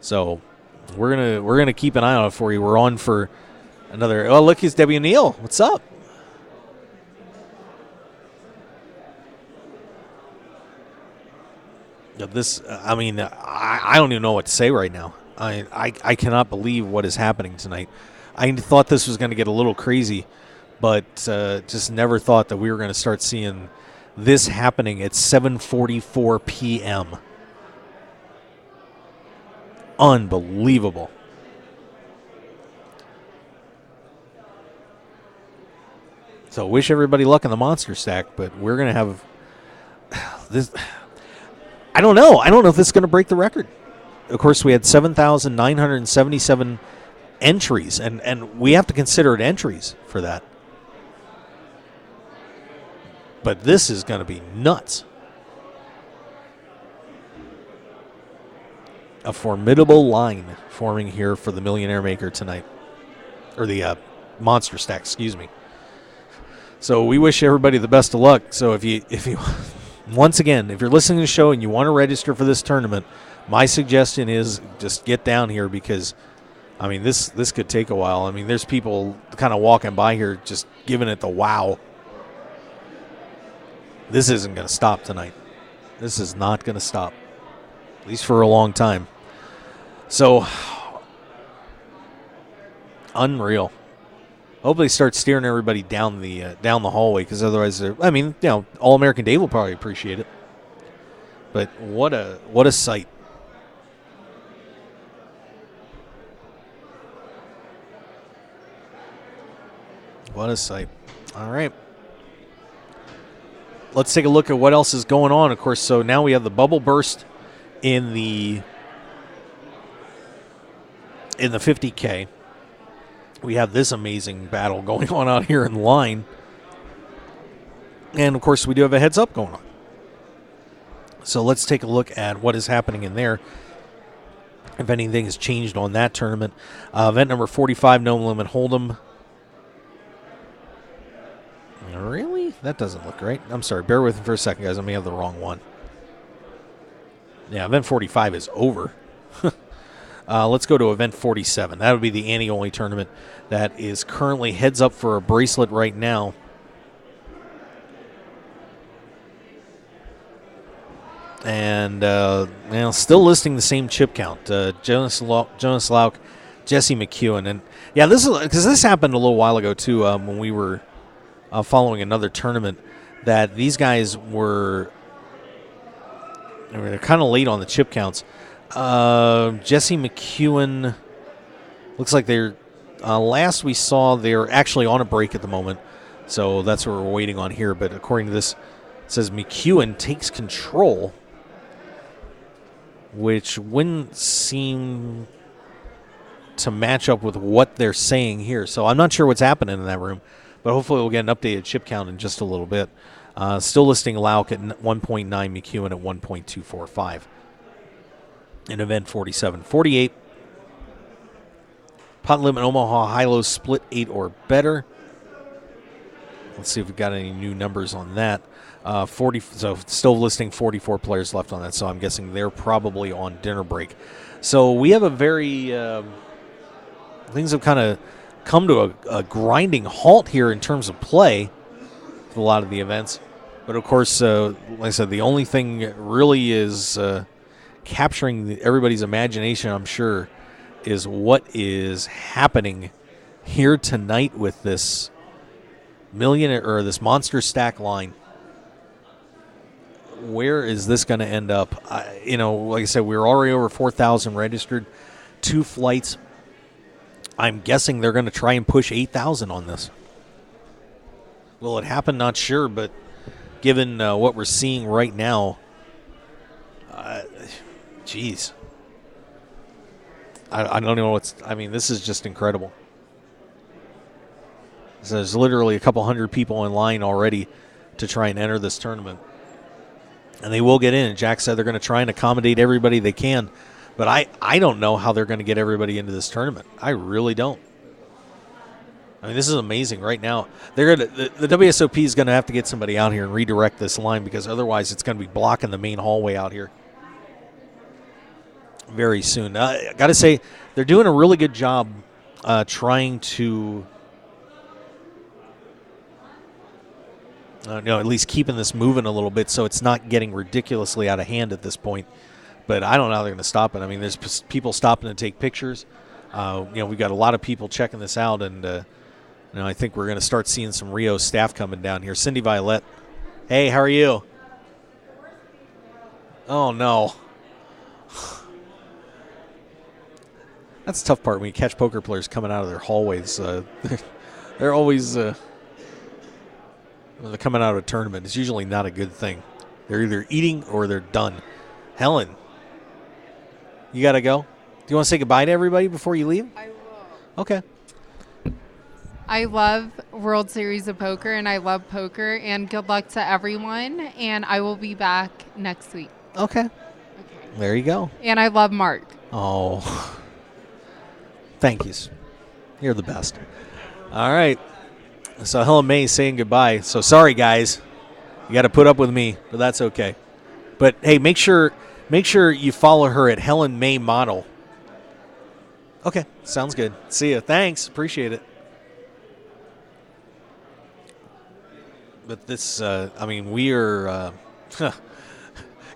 So we're gonna keep an eye on it for you. We're on for another. Oh, look, it's Debbie O'Neill. What's up? This, I don't even know what to say right now. I cannot believe what is happening tonight. I thought this was going to get a little crazy, but just never thought that we were going to start seeing this happening at 7:44 p.m. Unbelievable. So wish everybody luck in the Monster Stack, but we're going to have this. I don't know. I don't know if this is going to break the record. Of course, we had 7,977 entries, and we have to consider it entries for that. But this is going to be nuts. A formidable line forming here for the Millionaire Maker tonight. or the monster stack, excuse me. So we wish everybody the best of luck. So if you once again, if you're listening to the show and you want to register for this tournament, my suggestion is just get down here because, I mean, this could take a while. I mean, there's people kind of walking by here just giving it the wow. This isn't going to stop tonight. This is not going to stop, at least for a long time. So, unreal. Hope they start steering everybody down the hallway, because otherwise, All American Dave will probably appreciate it. But what a sight! What a sight! All right, let's take a look at what else is going on. Of course, so now we have the bubble burst in the 50K. We have this amazing battle going on out here in line. And, of course, we do have a heads-up going on. So let's take a look at what is happening in there. If anything has changed on that tournament. Event number 45, No Limit Hold'em. Really? That doesn't look right. I'm sorry. Bear with me for a second, guys. I may have the wrong one. Yeah, event 45 is over. Let's go to event 47. That would be the Annie-only tournament that is currently heads up for a bracelet right now. And still listing the same chip count. Jonas Lauk, Jesse McEwen. And yeah, this happened a little while ago too, when we were following another tournament, that these guys were kind of late on the chip counts. Jesse McEwen looks like they're last we saw they're actually on a break at the moment, so that's what we're waiting on here. But according to this, it says McEwen takes control, which wouldn't seem to match up with what they're saying here. So I'm not sure what's happening in that room, but hopefully we'll get an updated chip count in just a little bit. Still listing Lauk at 1.9, McEwen at 1.245. In event 47. 48. Pot limit Omaha high-low split 8 or better. Let's see if we've got any new numbers on that. 40. So still listing 44 players left on that, so I'm guessing they're probably on dinner break. So we have a very things have kind of come to a grinding halt here in terms of play for a lot of the events. But of course, like I said, the only thing really is capturing everybody's imagination, I'm sure, is what is happening here tonight with this this monster stack line. Where is this going to end up? Like I said, we're already over 4,000 registered, 2 flights. I'm guessing they're going to try and push 8,000 on this. Will it happen? Not sure, but given what we're seeing right now, jeez. I don't know this is just incredible. So there's literally a couple hundred people in line already to try and enter this tournament. And they will get in. Jack said they're going to try and accommodate everybody they can. But I don't know how they're going to get everybody into this tournament. I really don't. I mean, this is amazing right now. The WSOP is going to have to get somebody out here and redirect this line, because otherwise it's going to be blocking the main hallway out here very soon. I got to say, they're doing a really good job trying to at least keeping this moving a little bit so it's not getting ridiculously out of hand at this point. But I don't know how they're going to stop it. I mean, there's people stopping to take pictures. We've got a lot of people checking this out, and I think we're going to start seeing some Rio staff coming down here. Cindy Violet, hey, how are you? Oh, no. That's the tough part when you catch poker players coming out of their hallways. They're always when they're coming out of a tournament. It's usually not a good thing. They're either eating or they're done. Helen, you got to go? Do you want to say goodbye to everybody before you leave? I will. Okay. I love World Series of Poker, and I love poker, and good luck to everyone, and I will be back next week. Okay. There you go. And I love Mark. Oh. Thank yous. You're the best. All right. So Helen May saying goodbye. So sorry, guys. You got to put up with me, but that's okay. But hey, make sure you follow her at Helen May Model. Okay, sounds good. See ya. Thanks. Appreciate it. But this, we are.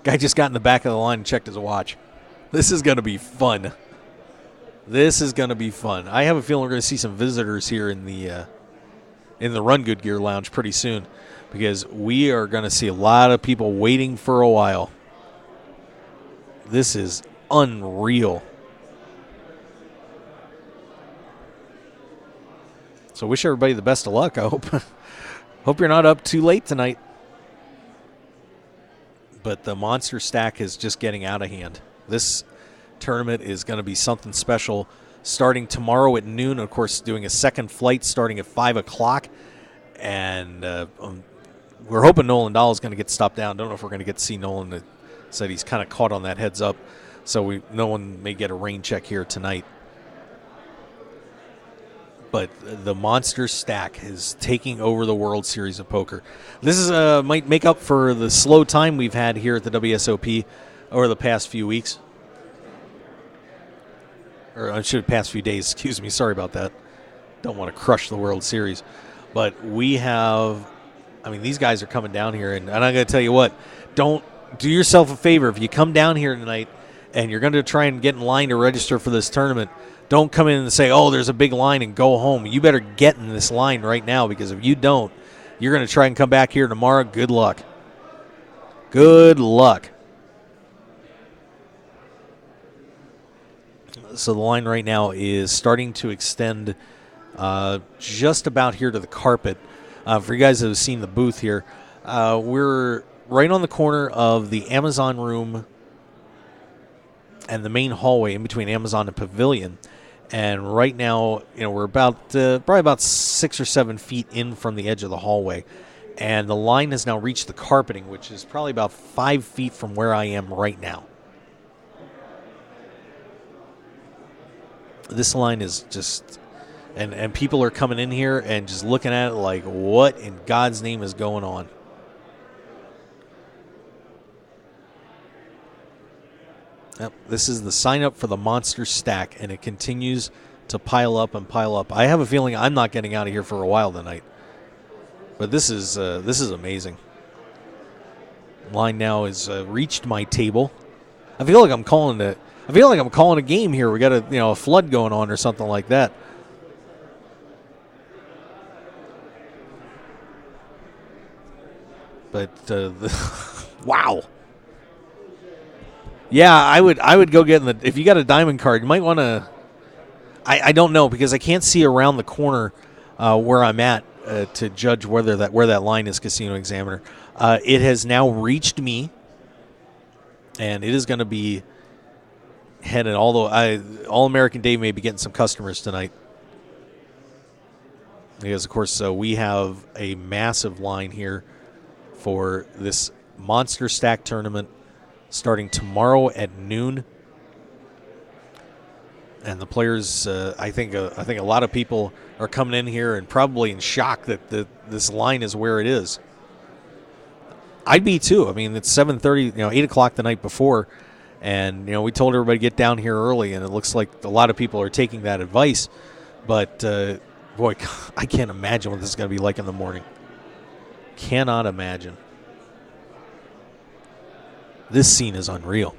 Guy just got in the back of the line and checked his watch. This is going to be fun. I have a feeling we're going to see some visitors here in the Run Good Gear Lounge pretty soon, because we are going to see a lot of people waiting for a while. This is unreal. So wish everybody the best of luck. I hope you're not up too late tonight. But the monster stack is just getting out of hand. This tournament is going to be something special, starting tomorrow at noon. Of course, doing a second flight starting at 5 o'clock. And we're hoping Nolan Dahl is going to get stopped down. Don't know if we're going to get to see Nolan. Said he's kind of caught on that heads up. So no one may get a rain check here tonight. But the monster stack is taking over the World Series of Poker. This is might make up for the slow time we've had here at the WSOP over the past few weeks. Or I should have past few days, excuse me. Sorry about that. Don't want to crush the World Series. But we have, these guys are coming down here. And I'm going to tell you what, don't do yourself a favor. If you come down here tonight and you're going to try and get in line to register for this tournament, don't come in and say, oh, there's a big line and go home. You better get in this line right now, because if you don't, you're going to try and come back here tomorrow. Good luck. Good luck. So the line right now is starting to extend just about here to the carpet. For you guys that have seen the booth here, we're right on the corner of the Amazon room and the main hallway in between Amazon and Pavilion. And right now, we're about probably about 6 or 7 feet in from the edge of the hallway. And the line has now reached the carpeting, which is probably about 5 feet from where I am right now. This line is just, and people are coming in here and just looking at it like, what in God's name is going on? Yep, this is the sign up for the monster stack, and it continues to pile up and pile up. I have a feeling I'm not getting out of here for a while tonight, but this is amazing. Line now has reached my table. I feel like I'm calling a game here. We got a flood going on or something like that. But wow. Yeah, I would go get in the. If you got a diamond card, you might want to. I don't know, because I can't see around the corner where I'm at to judge where that line is. Casino Examiner. It has now reached me, and it is going to be headed. Although All American Dave may be getting some customers tonight, because of course we have a massive line here for this monster stack tournament, starting tomorrow at noon. And the players, I think a lot of people are coming in here and probably in shock that this line is where it is. I'd be too. It's 7:30, 8 o'clock the night before, and we told everybody to get down here early, and it looks like a lot of people are taking that advice. But boy, I can't imagine what this is going to be like in the morning. Cannot imagine. This scene is unreal.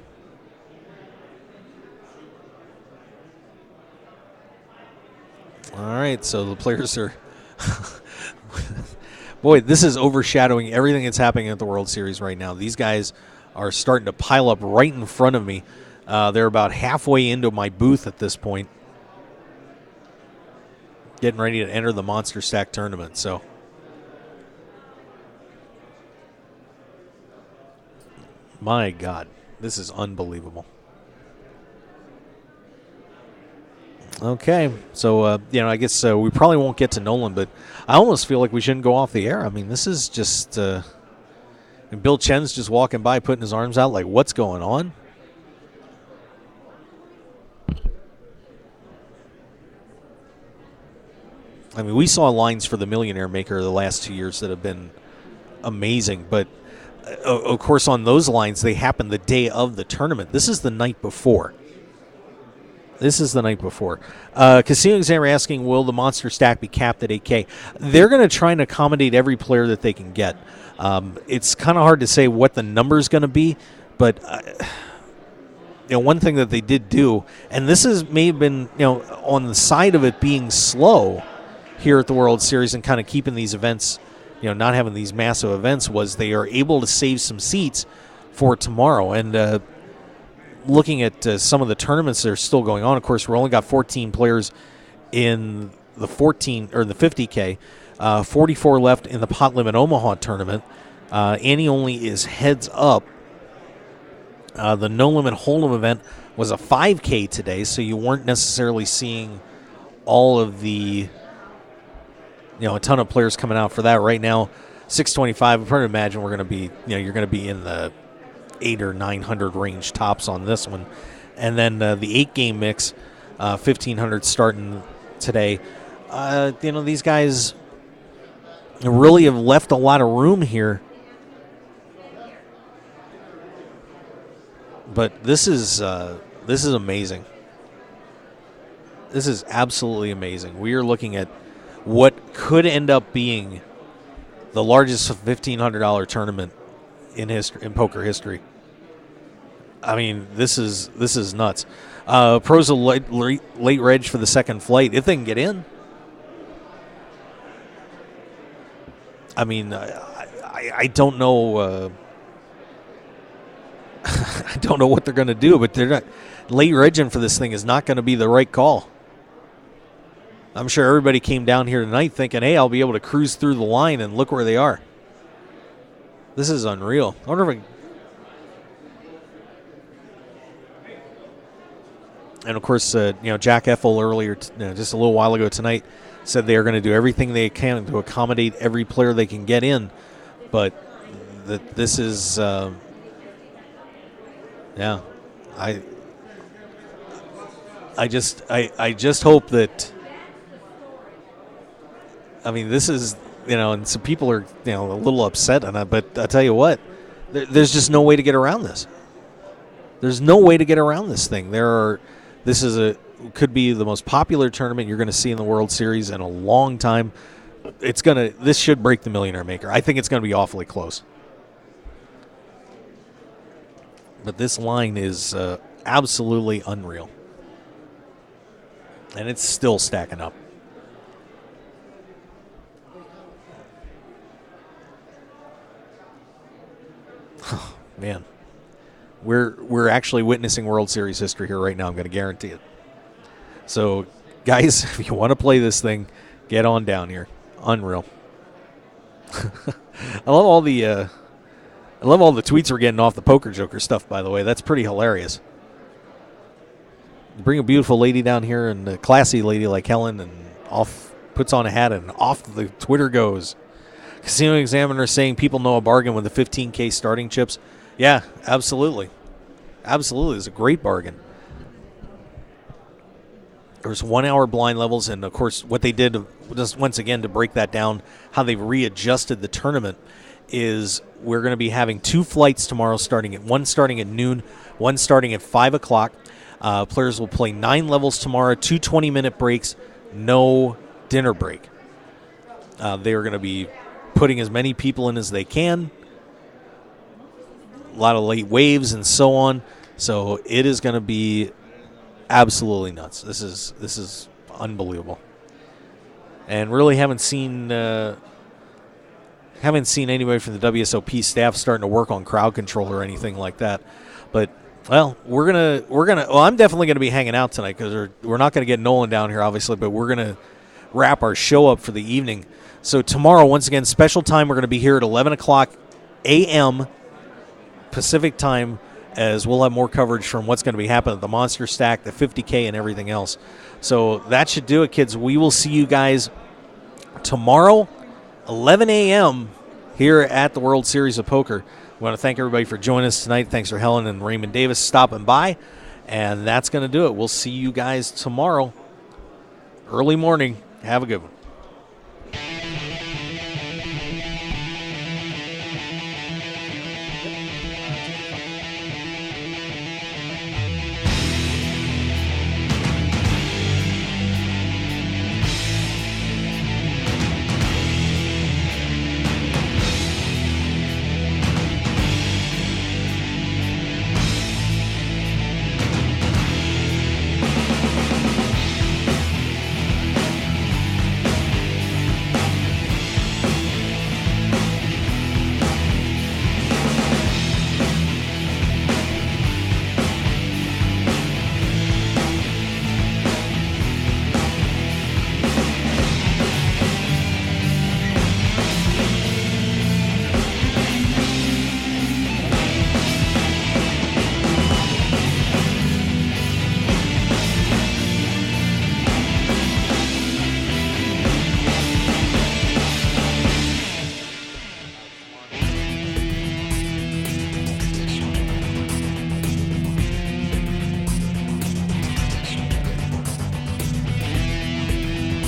All right, so the players are... Boy, this is overshadowing everything that's happening at the World Series right now. These guys are starting to pile up right in front of me. They're about halfway into my booth at this point, getting ready to enter the Monster Stack tournament. So, my God, this is unbelievable. Okay, so, I guess we probably won't get to Nolan, but I almost feel like we shouldn't go off the air. This is just, and Bill Chen's just walking by, putting his arms out like, what's going on? I mean, we saw lines for the Millionaire Maker the last 2 years that have been amazing, but of course on those lines they happen the day of the tournament. This is the night before. Casino Examiner asking, will the monster stack be capped at 8K? They're going to try and accommodate every player that they can get. It's kind of hard to say what the number is going to be, but one thing that they did do, and this may have been on the side of it being slow here at the World Series and kind of keeping these events, not having these massive events, was they are able to save some seats for tomorrow. And looking at some of the tournaments that are still going on, of course, we're only got 14 players in the 50K, 44 left in the Pot Limit Omaha tournament. Annie only is heads up. The No Limit Hold'em event was a 5K today, so you weren't necessarily seeing all of the, a ton of players coming out for that. Right now, 625, I'm trying to imagine we're going to be, you're going to be in the 800 or 900 range tops on this one. And then the 8-game mix, 1,500 starting today. These guys really have left a lot of room here. But this is amazing. This is absolutely amazing. We are looking at what could end up being the largest $1,500 tournament in poker history. I mean, this is nuts. Pros a late reg for the second flight if they can get in. I mean, I don't know. I don't know what they're going to do, but they're not late regging for this thing is not going to be the right call. I'm sure everybody came down here tonight thinking, hey, I'll be able to cruise through the line, and look where they are. This is unreal. I wonder if and of course, Jack Effel earlier, just a little while ago tonight, said they are going to do everything they can to accommodate every player they can get in. But this is, I just hope that. I mean, this is, and some people are, a little upset on it, but I tell you what, there's just no way to get around this. There's no way to get around this thing. This could be the most popular tournament you're going to see in the World Series in a long time. This should break the Millionaire Maker. I think it's going to be awfully close. But this line is absolutely unreal. And it's still stacking up. Man, we're actually witnessing World Series history here right now. I'm going to guarantee it. So, guys, if you want to play this thing, get on down here. Unreal. I love all the tweets we're getting off the Poker Joker stuff. By the way, that's pretty hilarious. You bring a beautiful lady down here and a classy lady like Helen, and puts on a hat and off the Twitter goes. Casino Examiner saying people know a bargain with the 15K starting chips. Yeah, absolutely. Absolutely. It's a great bargain. There's 1 hour blind levels, and, of course, what they did, just once again, to break that down, how they've readjusted the tournament is we're going to be having 2 flights tomorrow, one starting at noon, one starting at 5 o'clock. Players will play 9 levels tomorrow, 2 20-minute breaks, no dinner break. They are going to be putting as many people in as they can. A lot of late waves and so on. So it is going to be absolutely nuts. This is unbelievable. And really haven't seen anybody from the WSOP staff starting to work on crowd control or anything like that. But well, I'm definitely gonna be hanging out tonight because we're not gonna get Nolan down here, obviously, but we're gonna wrap our show up for the evening. So tomorrow, once again, special time. We're gonna be here at 11 o'clock a.m. Pacific time, as we'll have more coverage from what's going to be happening at the Monster Stack, the 50K, and everything else. So that should do it, kids. We will see you guys tomorrow, 11 a.m. here at the World Series of Poker. We want to thank everybody for joining us tonight. Thanks for Helen and Raymond Davis stopping by. And that's going to do it. We'll see you guys tomorrow, early morning. Have a good one.